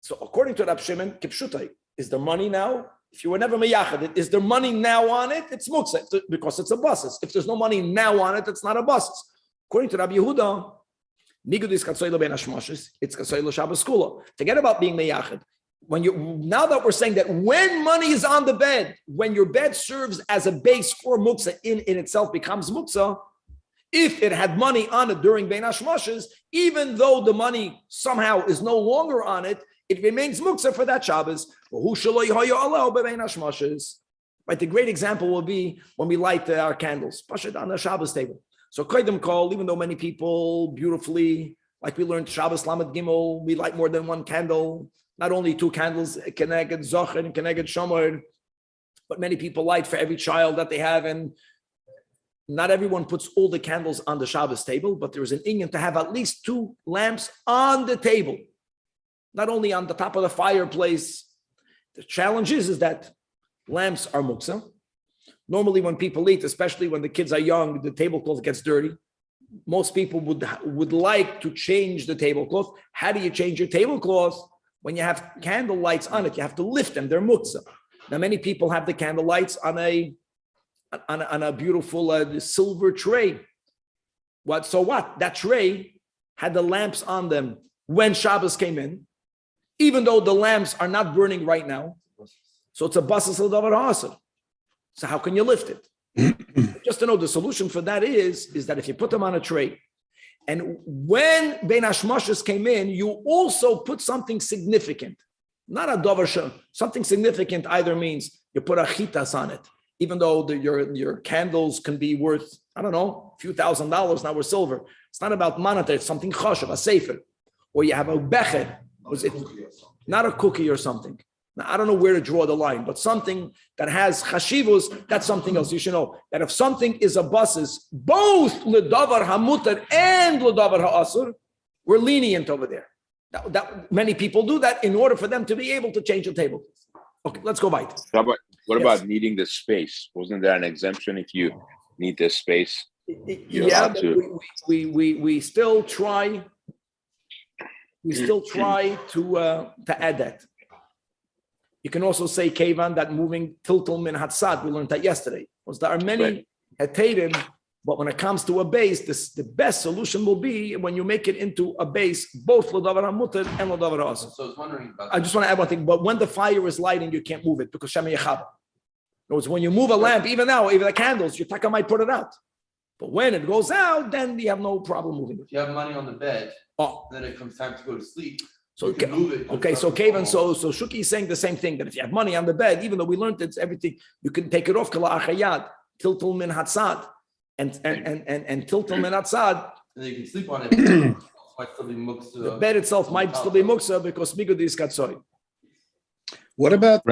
So according to Rab Shimon, kipshutai, is there money now? If you were never meyachad, is there money now on it? It's muksa because it's a buses. If there's no money now on it, it's not a buses. According to Rabbi Yehuda, nigud is katsoilo ben hashmoshes. It's katsoilo Shabbos kula. Forget about being meyachad. Now that we're saying that when money is on the bed, when your bed serves as a base for muksa in itself becomes muksa. If it had money on it during Ben Hashmoshes, even though the money somehow is no longer on it, it remains muksa for that Shabbos. Right, the great example will be when we light our candles, pashut on the Shabbos table. So koydem kol, even though many people beautifully, like we learned Shabbos Lamed Gimel, we light more than one candle, not only two candles, keneged zocher and keneged shomer, but many people light for every child that they have, and not everyone puts all the candles on the Shabbos table, but there's an inyan to have at least 2 lamps on the table, not only on the top of the fireplace. The challenge is that lamps are muksa. Normally when people eat, especially when the kids are young, the tablecloth gets dirty. Most people would like to change the tablecloth. How do you change your tablecloth? When you have candle lights on it, you have to lift them. They're muksa. Now, many people have the candle lights on a beautiful silver tray. So what? That tray had the lamps on them when Shabbos came in, even though the lamps are not burning right now. So it's a basas l'davar ha'asr. So how can you lift it? Just to know, the solution for that is that if you put them on a tray, and when Bein Hashmashos came in, you also put something significant, not a davar something significant either means you put a chitas on it, even though your candles can be worth, I don't know, a few $1,000s, now we're silver. It's not about monetary, it's something chashav, a sefer. Or you have a becher, not a cookie or something. Now, I don't know where to draw the line, but something that has chashivus, that's something else. You should know that if something is a basis, both ledavar hamutar and ledavar ha'asur, we're lenient over there. That many people do that in order for them to be able to change the table. Okay, let's go by it. What about needing the space? Wasn't there an exemption if you need the space? Yeah, but we still try. We still try to add that. You can also say kevan that moving tiltul min hatzad. We learned that yesterday. There are many heteirim, but when it comes to a base, the best solution will be when you make it into a base, both l'davar hamutar and l'davar ha'asur. So I was wondering about. I just want to add one thing. But when the fire is lighting, you can't move it because shema yechaba. It's when you move a lamp, even now, even the candles, your taka might put it out. But when it goes out, then you have no problem moving it. If you have money on the bed, then it comes time to go to sleep. So you can move it. Okay, so Kavan, so Shuki is saying the same thing, that if you have money on the bed, even though we learned it's everything, you can take it off, kala achayad, tiltul min hatzad, and tiltul min hatzad. And then you can sleep on it. It might still be muksa. The bed itself might still be muksa because migudis katsoy. What about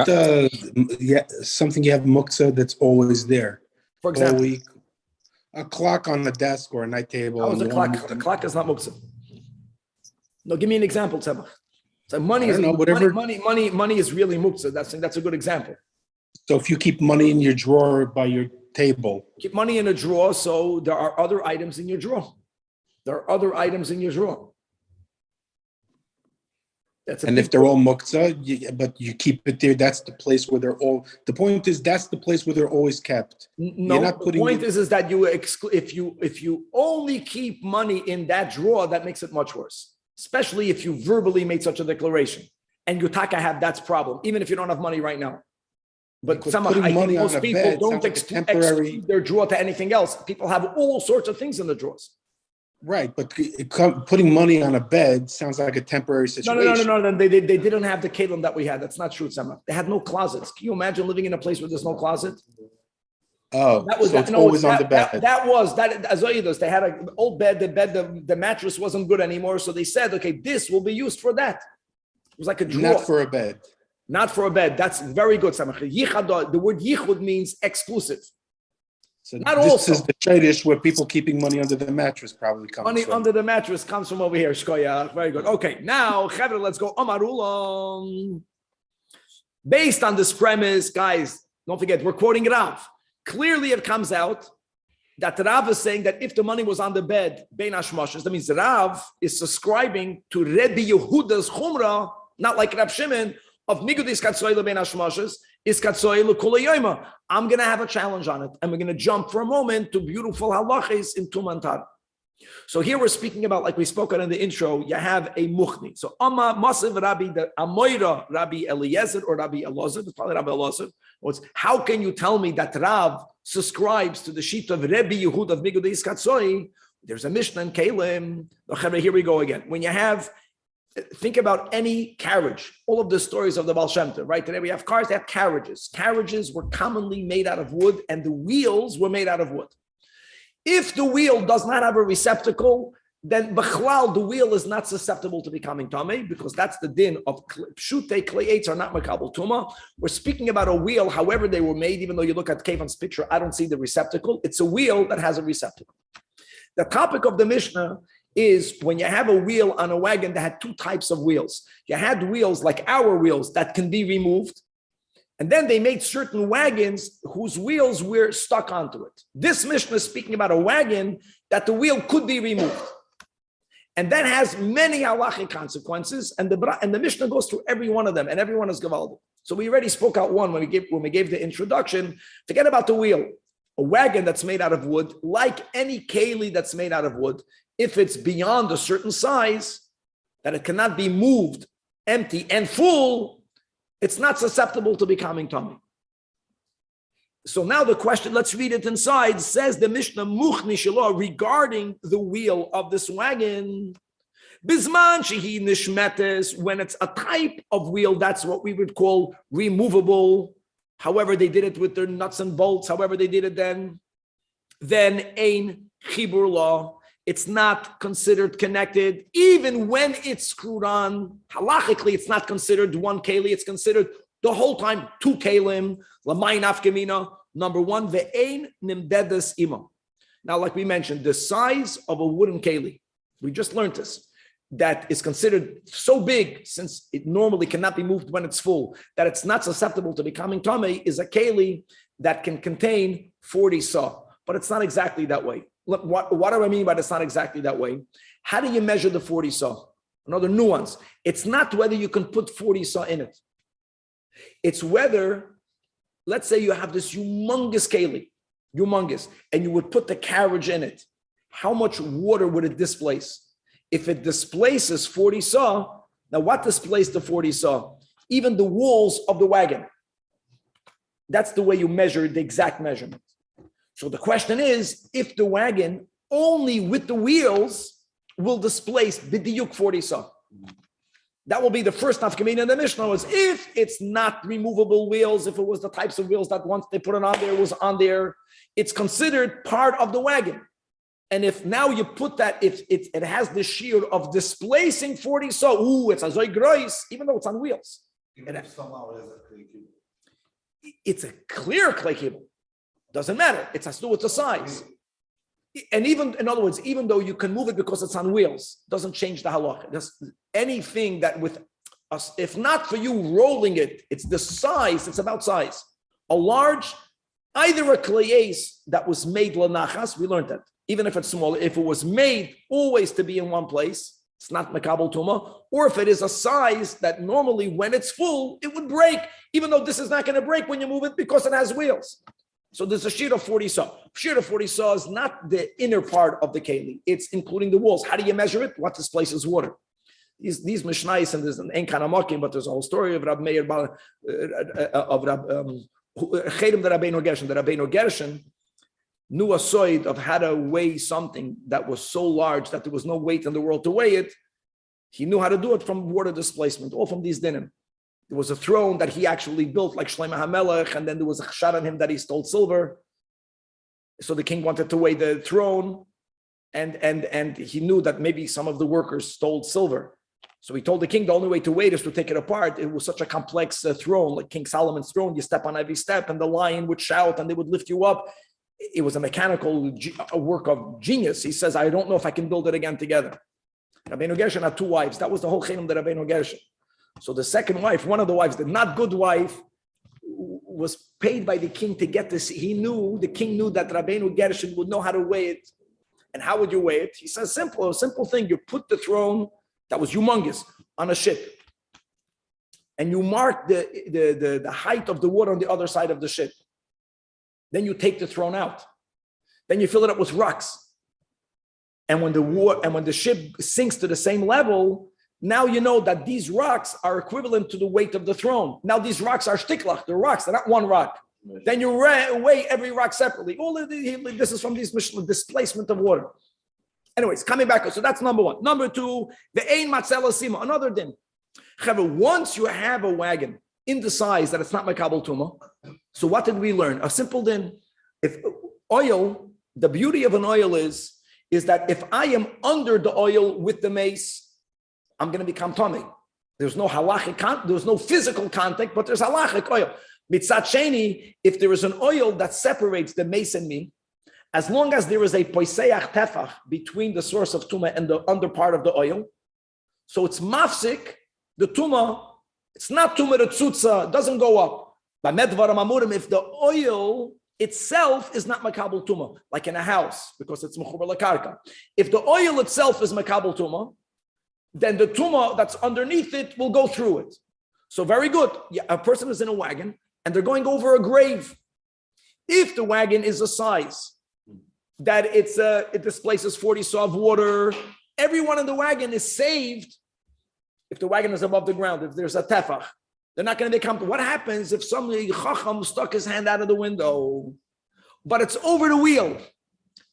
something you have muksa that's always there? For example, all week? A clock on the desk or a night table. How is the clock? The clock is not muksa. No, give me an example, Tzemach. So money is money is really muksa. That's a good example. So if you keep money in your drawer by your table, keep money in a drawer. So there are other items in your drawer. If they're all muktzah, but you keep it there, that's the place where they're all. The point is that's the place where they're always kept. No, the point is that you if you only keep money in that drawer, that makes it much worse. Especially if you verbally made such a declaration, and you taka have that's problem, even if you don't have money right now. But I think most people don't exclude their drawer to anything else. People have all sorts of things in the drawers. Right, but putting money on a bed sounds like a temporary situation. No. They didn't have the kelim that we had. That's not true, Tzemach. They had no closets. Can you imagine living in a place where there's no closet? Oh, it's always on the bed. That Azoidos. They had an old bed. The mattress wasn't good anymore, so they said, okay, this will be used for that. It was like a drawer. Not for a bed. Not for a bed. That's very good, Tzemach. The word yichud means exclusive. So this is the tradish where people keeping money under the mattress probably comes from. Money under the mattress comes from over here. Shkoya. Very good. Okay, now, Chavre, let's go. Omarulam. Based on this premise, guys, don't forget, we're quoting Rav. Clearly, it comes out that Rav is saying that if the money was on the bed, Bein Hashmashos, that means Rav is subscribing to Rabbi Yehuda's Chumrah, not like Rab Shimon, of Migudis Katsoy Bein Hashmashos, is Katsoy L'Kula Yoyma. I'm going to have a challenge on it, and we're going to jump for a moment to beautiful halachis in Tumantar. So here we're speaking about, like we spoke on in the intro, you have a muchni. So Amma Masiv Rabbi Amoira, Rabbi Eliezer or Rabbi Elazar, it's probably Rabbi Elazar. How can you tell me that Rav subscribes to the sheet of Rabbi Yehud of Migudis Katsoy? There's a Mishnah in Kalim. Here we go again. When you have, think about any carriage, all of the stories of the Baal Shem Tov, right? Today we have cars, they have carriages. Carriages were commonly made out of wood and the wheels were made out of wood. If the wheel does not have a receptacle, then Bechlal, the wheel is not susceptible to becoming Tameh, because that's the din of Pshutei Klei'etz are not Makabel Tuma. We're speaking about a wheel, however they were made, even though you look at Kevan's picture, I don't see the receptacle. It's a wheel that has a receptacle. The topic of the Mishnah is when you have a wheel on a wagon that had two types of wheels. You had wheels like our wheels that can be removed, and then they made certain wagons whose wheels were stuck onto it. This Mishnah is speaking about a wagon that the wheel could be removed. And that has many halachic consequences, and the Mishnah goes through every one of them, and every one is gavaldic. So we already spoke out one when we gave the introduction. Forget about the wheel. A wagon that's made out of wood, like any keli that's made out of wood, if it's beyond a certain size, that it cannot be moved empty and full, it's not susceptible to becoming tummy. So now the question, let's read it inside, says the Mishnah Muchni Shiloh regarding the wheel of this wagon. Bisman shehi nishmetes, when it's a type of wheel, that's what we would call removable. However they did it with their nuts and bolts, however they did it then ein chibur law. It's not considered connected, even when it's screwed on. Halachically, it's not considered one keli, it's considered the whole time two kelim. L'mayin afkemina. Number one, ve'ein nimdedes imam. Now, like we mentioned, the size of a wooden keli, we just learned this, that is considered so big, since it normally cannot be moved when it's full, that it's not susceptible to becoming tamei, is a keli that can contain 40 saw. But it's not exactly that way. What do I mean by it's not exactly that way? How do you measure the 40 saw? Another nuance. It's not whether you can put 40 saw in it. It's whether, let's say you have this humongous keli, and you would put the carriage in it. How much water would it displace? If it displaces 40 saw, now what displaced the 40 saw? Even the walls of the wagon. That's the way you measure the exact measurement. So the question is, if the wagon only with the wheels will displace bidiyuk 40 saw. That will be the first nafkamina in the Mishnah, was if it's not removable wheels, if it was the types of wheels that once they put it on there was on there, it's considered part of the wagon. And if now you put that, if it has the shear of displacing 40 saw, it's a zoy grois, even though it's on wheels. It's a clear clay cable. Doesn't matter. It has to do with the size. And even, in other words, even though you can move it because it's on wheels, doesn't change the halacha. There's anything that with us, if not for you rolling it, it's the size, it's about size. A large, either a kliyes that was made lanachas, we learned that, even if it's small, if it was made always to be in one place, it's not makabel tuma, or if it is a size that normally when it's full, it would break, even though this is not going to break when you move it because it has wheels. So there's a sheet of 40 saw. Sheet of 40 saw is not the inner part of the keli. It's including the walls. How do you measure it? What displaces water? These Mishnais, and there's an Ein Kanamakim, but there's a whole story of Rab Meir, of Chedim the Rabbeinu Gershon. The Rabbeinu Gershon knew a soid of how to weigh something that was so large that there was no weight in the world to weigh it. He knew how to do it from water displacement, all from these dinim. There was a throne that he actually built like Shlomo HaMelech, and then there was a chshad on him that he stole silver. So the king wanted to weigh the throne, and he knew that maybe some of the workers stole silver. So he told the king the only way to weigh it is to take it apart. It was such a complex throne, like King Solomon's throne. You step on every step, and the lion would shout, and they would lift you up. It was a mechanical work of genius. He says, I don't know if I can build it again together. Rabbeinu Gershon had two wives. That was the whole chedim of Rabbeinu Gershon. So the second wife, one of the wives, the not good wife, was paid by the king to get this. The king knew that Rabbeinu Gershon would know how to weigh it. And how would you weigh it? He says, a simple thing. You put the throne that was humongous on a ship, and you mark the height of the water on the other side of the ship. Then you take the throne out. Then you fill it up with rocks. And when the ship sinks to the same level, now you know that these rocks are equivalent to the weight of the throne. Now these rocks are shtiklach, they're rocks, they're not one rock. Right. Then you weigh every rock separately. All of this is from these displacement of water. Anyways, coming back, so that's number one. Number two, the ein matzela sima, another din. Once you have a wagon in the size that it's not makabel tuma, so what did we learn? A simple din. If oil, the beauty of an oil is, is that if I am under the oil with the mace, I'm going to become tummy. There's no halachic, there's no physical contact, but there's halachic oil. Mitzat sheni, if there is an oil that separates the mace and me, as long as there is a poiseach tefach between the source of tuma and the under part of the oil, so it's mafsik, the tuma, it's not tuma the tzutza, it doesn't go up. By medvaram amurim, if the oil itself is not makabel tuma, like in a house, because it's mechuber lakarka. If the oil itself is makabel tuma, then the tuma that's underneath it will go through it. So very good. Yeah, a person is in a wagon and they're going over a grave. If the wagon is a size that it displaces 40 saw of water, everyone in the wagon is saved. If the wagon is above the ground, if there's a tefach, they're not going to become. What happens if somebody chacham stuck his hand out of the window, but it's over the wheel?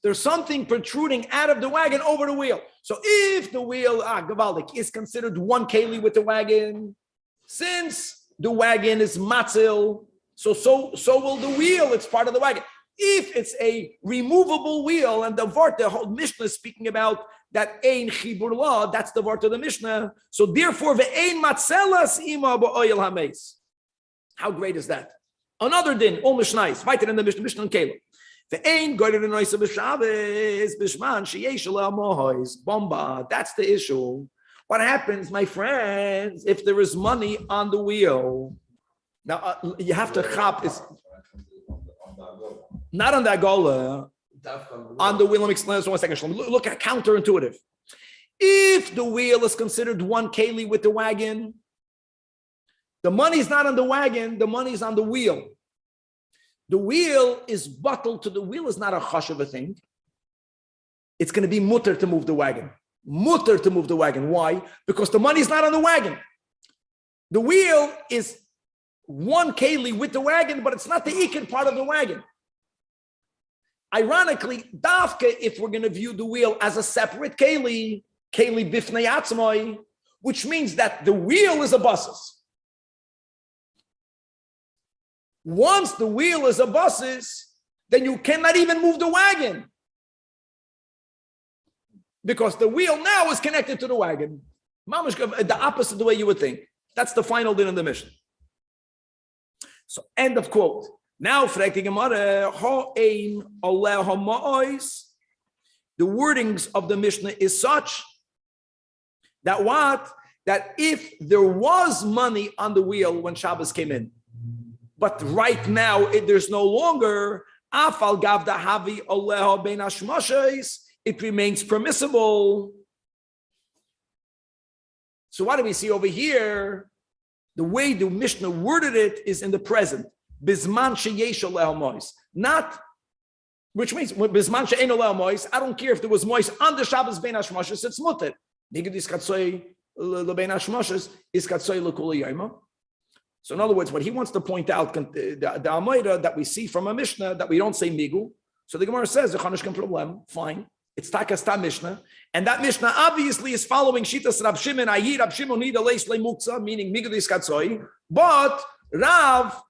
There's something protruding out of the wagon over the wheel. So if the wheel, gavaldik, is considered one keli with the wagon, since the wagon is matzil, so will the wheel, it's part of the wagon. If it's a removable wheel, and the whole Mishnah is speaking about that ein chibur law, that's the word of the Mishnah. So therefore, ve'ein matzelas ima ba'oil hameis. How great is that? Another din, all Mishnais, weiter in the Mishnah and Calif. Ve'ein goyder noisa b'Shabbos b'shman sheyesh le'amohos bomba. That's the issue. What happens, my friends, if there is money on the wheel? Now you have to chop. It's not on the agola. On the wheel, let me explain this 1 second. Look at counterintuitive. If the wheel is considered one keli with the wagon, the money's not on the wagon, the money's on the wheel. The wheel is bottled to the wheel is not a chash of a thing. It's going to be mutter to move the wagon. Mutter to move the wagon. Why? Because the money's not on the wagon. The wheel is one keli with the wagon, but it's not the ikid part of the wagon. Ironically, dafke, if we're going to view the wheel as a separate keli bifnei atzmai, which means that the wheel is a buses. Once the wheel is a buses, then you cannot even move the wagon, because the wheel now is connected to the wagon. Mamash, the opposite of the way you would think. That's the final din of the Mishnah. So, end of quote. Now, the wordings of the Mishnah is such that what? That if there was money on the wheel when Shabbos came in, but right now there's no longer, it remains permissible. So what do we see over here? The way the Mishnah worded it is in the present. Bizman sheyesh oleh mois. Not, which means bizman she'ein oleh mois. I don't care if there was mois on the Shabbos bein hashmoshes, it's mutter. Nigid is katzoi lebein hashmoshes is katzoi lekula yoma. So in other words, what he wants to point out, the Amoida that we see from a Mishnah that we don't say migu. So the Gemara says the chanishkan problem. Fine, it's takasta Mishnah, and that Mishnah obviously is following shitas Rab Shimon. Ayi Rab Shimon nida leis lemuksa, meaning migu is katzoi. But Rav,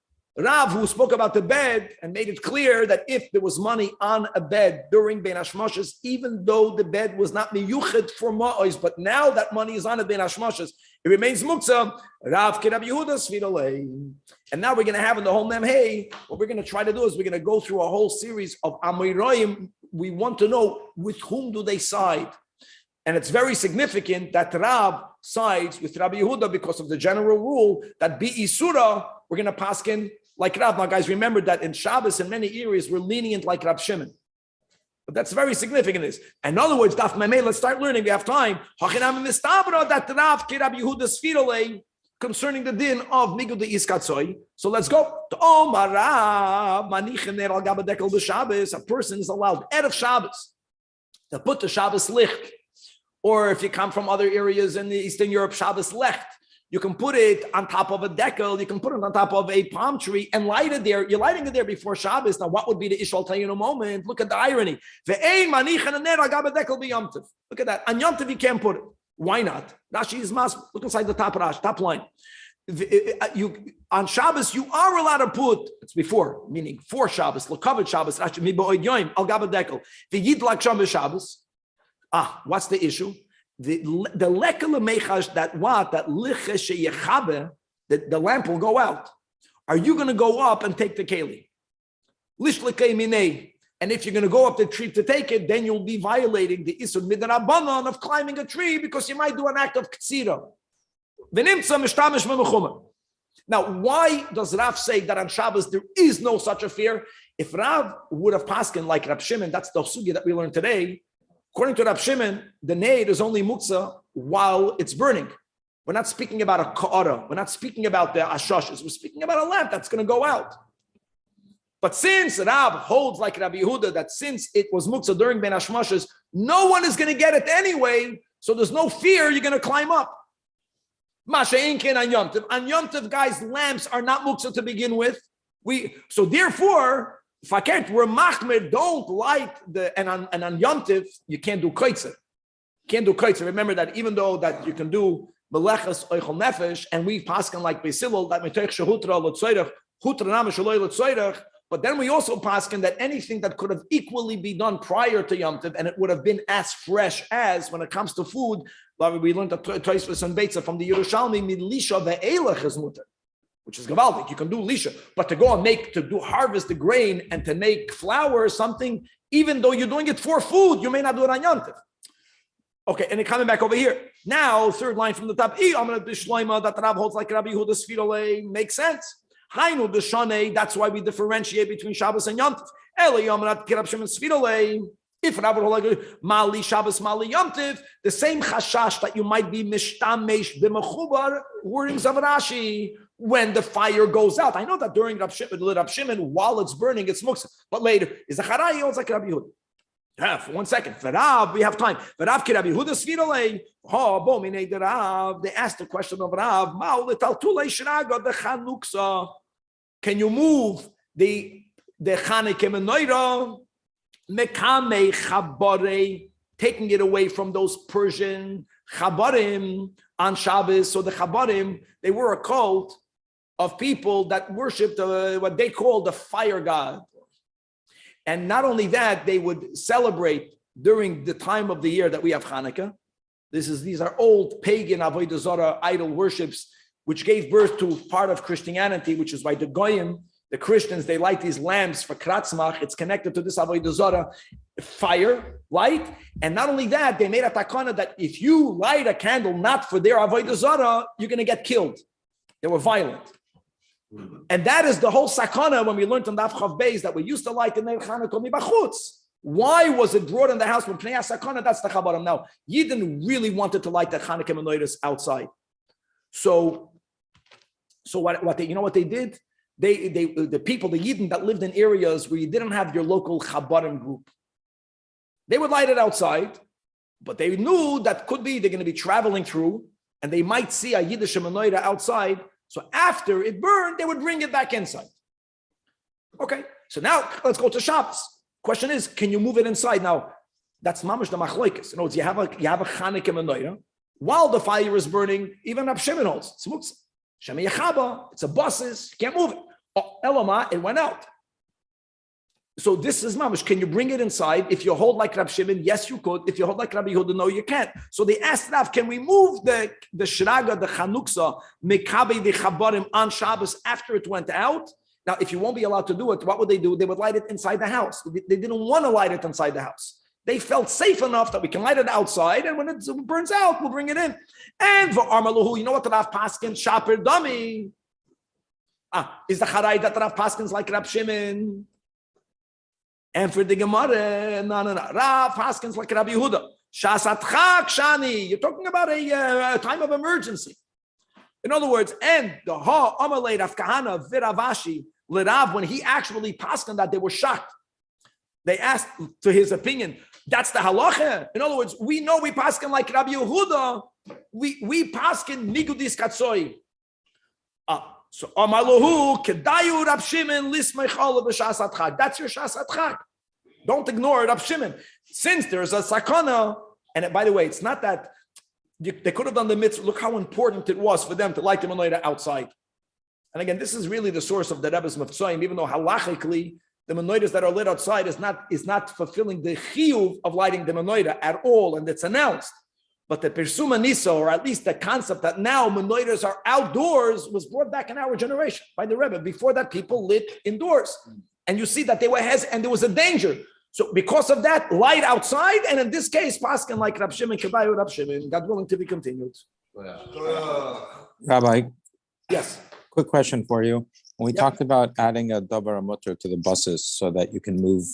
who spoke about the bed and made it clear that if there was money on a bed during Ben Hashmoshes, even though the bed was not miyuched for ma'os, but now that money is on a Ben Hashmoshes, it remains muktzah. Rav Kirab Yehuda Sviralei. And now we're going to have in the whole Mem Hey, what we're going to try to do is we're going to go through a whole series of Amiroim. We want to know with whom do they side. And it's very significant that Rav sides with Rabbi Yehuda because of the general rule that Bi Isura, we're going to paskin like Rav. Now, guys, remember that in Shabbos, in many areas, we're lenient like Rab Shimon. But that's very significant. In other words, Daf Memei, let's start learning. We have time. That Rav Kirab Yehuda Sviralei concerning the din of Migud the Iskatzoi. So let's go. A person is allowed Erev Shabbos to put the Shabbos licht. Or if you come from other areas in the Eastern Europe, Shabbos lecht. You can put it on top of a decal. You can put it on top of a palm tree and light it there. You're lighting it there before Shabbos. Now, what would be the issue? I'll tell you in a moment. Look at the irony. Look at that. On Yom Tov, you can't put it. Why not? Rashi is mas. Look inside the top line. On Shabbos, you are allowed to put, it's before, meaning for Shabbos, L'kavod Shabbos, Rashi, mi ba'od yoim, al gaba dekel. V'yidlak sham b'Shabbos. What's the issue? The lekele mechash, that liche sheyechabe, the lamp will go out. Are you going to go up and take the keli? Lishlekei minei. And if you're going to go up the tree to take it, then you'll be violating the isur midrabanan of climbing a tree because you might do an act of ktsira. Now, why does Rav say that on Shabbos there is no such a fear? If Rav would have pasken like Rab Shimon, that's the sugya that we learned today. According to Rab Shimon, the neid is only muktzah while it's burning. We're not speaking about a ka'ara. We're not speaking about the ashoshes. We're speaking about a lamp that's going to go out. But since Rav holds like Rabbi Yehuda that since it was muktzah during Ben Hashmoshes, no one is going to get it anyway, so there's no fear you're going to climb up. Masha Inkin on Yom Tov. On Yom Tov, guys, lamps are not muktzah to begin with. So therefore, fakert, we're machmir, don't light and on Yom Tov, you can't do koitzer. Can't do koitzer. Remember that even though that you can do melechas oichel nefesh, and we paskin like Beisilol, that metoich shehutra l'tzoyrech, hutra namish shaloi l'tzoyrech. But then we also paskin that anything that could have equally be done prior to Yom Tov, and it would have been as fresh as when it comes to food, like we learned the Tosfos and Beitza from the Yerushalmi, milisha ve'elech is mutter, which is gavaldik. You can do lisha, but to go and harvest the grain and to make flour or something, even though you're doing it for food, you may not do it on Yom Tov. Okay, and then coming back over here. Now, third line from the top, that Rav holds like Rabbi Yehuda Sfirole makes sense. Hainu Deshane, that's why we differentiate between Shabbos and Yom Tov. Ele Yom Rat Kirab Shem Sfirole. If Rabbi like Mali Shabbos Mali Yom Tov, the same chashash that you might be mishtamesh b'mechubar wordings of Rashi when the fire goes out. I know that during Rab Shimon, while it's burning, it's muktzah, but later is the Charai holds like Rabbi Yehuda. For 1 second, for Rav, we have time. For Rav Rabbi Yehuda Sfirole. They asked the question of Rav. Can you move the Chanukah menorah? Mekame Chabare, taking it away from those Persian Chabarim on Shabbos. So the Chabarim, they were a cult of people that worshipped what they called the fire god. And not only that, they would celebrate during the time of the year that we have Hanukkah. These are old pagan Avodah Zarah idol worships, which gave birth to part of Christianity, which is why the Goyim, the Christians, they light these lamps for kratzmach. It's connected to this Avodah Zarah fire, light. And not only that, they made a takana that if you light a candle not for their Avodah Zarah, you're going to get killed. They were violent. And that is the whole sakana when we learned on Daf Chav Beis that we used to light in the Chanukah mibachutz. Why was it brought in the house when Pnei Sakana? That's the Chabarim. Now, Yidden really wanted to light the Chanukah menorahs outside. So what they did? The people, the Yidden that lived in areas where you didn't have your local Chabarim group, they would light it outside, but they knew that could be they're going to be traveling through and they might see a Yiddish menorah outside. So after it burned, they would bring it back inside. Okay, so now let's go to Shabbos. Question is, can you move it inside? Now, that's mamash the machlokes. In other words, you have a Chanukah menorah while the fire is burning. Even Rab Shimon holds it's muktzah. Shemi Yechaba, it's a buses, you can't move it. Oh, Elama, it went out. So this is mamash. Can you bring it inside? If you hold like Rab Shimon, yes, you could. If you hold like Rabbi Yehuda, no, you can't. So they asked Rav, can we move the shraga, the chanuksa, mekabe the chabarim on Shabbos after it went out? Now, if you won't be allowed to do it, what would they do? They would light it inside the house. They didn't want to light it inside the house. They felt safe enough that we can light it outside, and when it burns out, we'll bring it in. And for Armaluhu, you know what the Rav Paskin shaper dummy? Is the charai that Rav Paskin's like Rab Shimon? And for the Gemara, no. Rav Paskin's like Rabbi Yehuda. Shasatchak shani. You're talking about a time of emergency. In other words, and the ha amalei Rav Kahana viravashi l'Rav, when he actually paskin that, they were shocked. They asked to his opinion. That's the halacha. In other words, we know we paskin like Rabbi Yehuda. We paskin nigudis katsoi. So Amaluhu Kedayu Rab Shimon Lismeichal b'Shas Chag. That's your Shas Chag. Don't ignore Rab Shimon. Since there's a sakana, and by the way, it's not that they could have done the mitzvah. Look how important it was for them to light the menorah outside. And again, this is really the source of the Rebbe's Mefzoim, even though halachically the menorahs that are lit outside is not fulfilling the chiyuv of lighting the menorah at all, and it's announced. But the Pirsuma Nisa, or at least the concept that now menorahs are outdoors, was brought back in our generation by the Rebbe. Before that, people lit indoors. And you see that they were and there was a danger. So because of that, light outside, and in this case, Paskin like Rab Shimon, Kebayu Rab Shimon, God willing to be continued. Rabbi, Yes. quick question for you. When we talked about adding a davar mutter to the buses so that you can move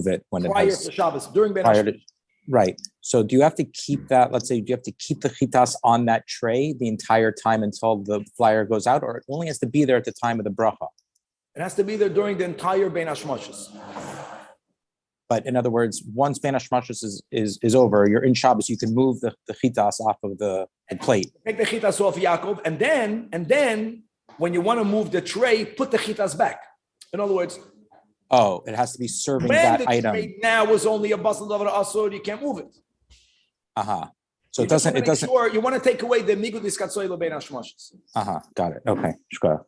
it when Prior it has to Shabbos, during Ben prior to, Hashemit. right. So do you have to keep that? Let's say, do you have to keep the chitas on that tray the entire time until the flyer goes out, or it only has to be there at the time of the bracha? It has to be there during the entire Ben Hashmoshes. But in other words, once Ben Hashmashos is over, you're in Shabbos, you can move the chitas off of the plate. Take the chitas off, Yaakov, and then when you want to move the tray, put the chitas back. In other words, Oh, it has to be serving when that the item. tray now is only a basal davar asur, you can't move it. So You it doesn't. Sure, you want to take away the migud iskatzoy lebein hashmashos. Got it. Okay. Shkar.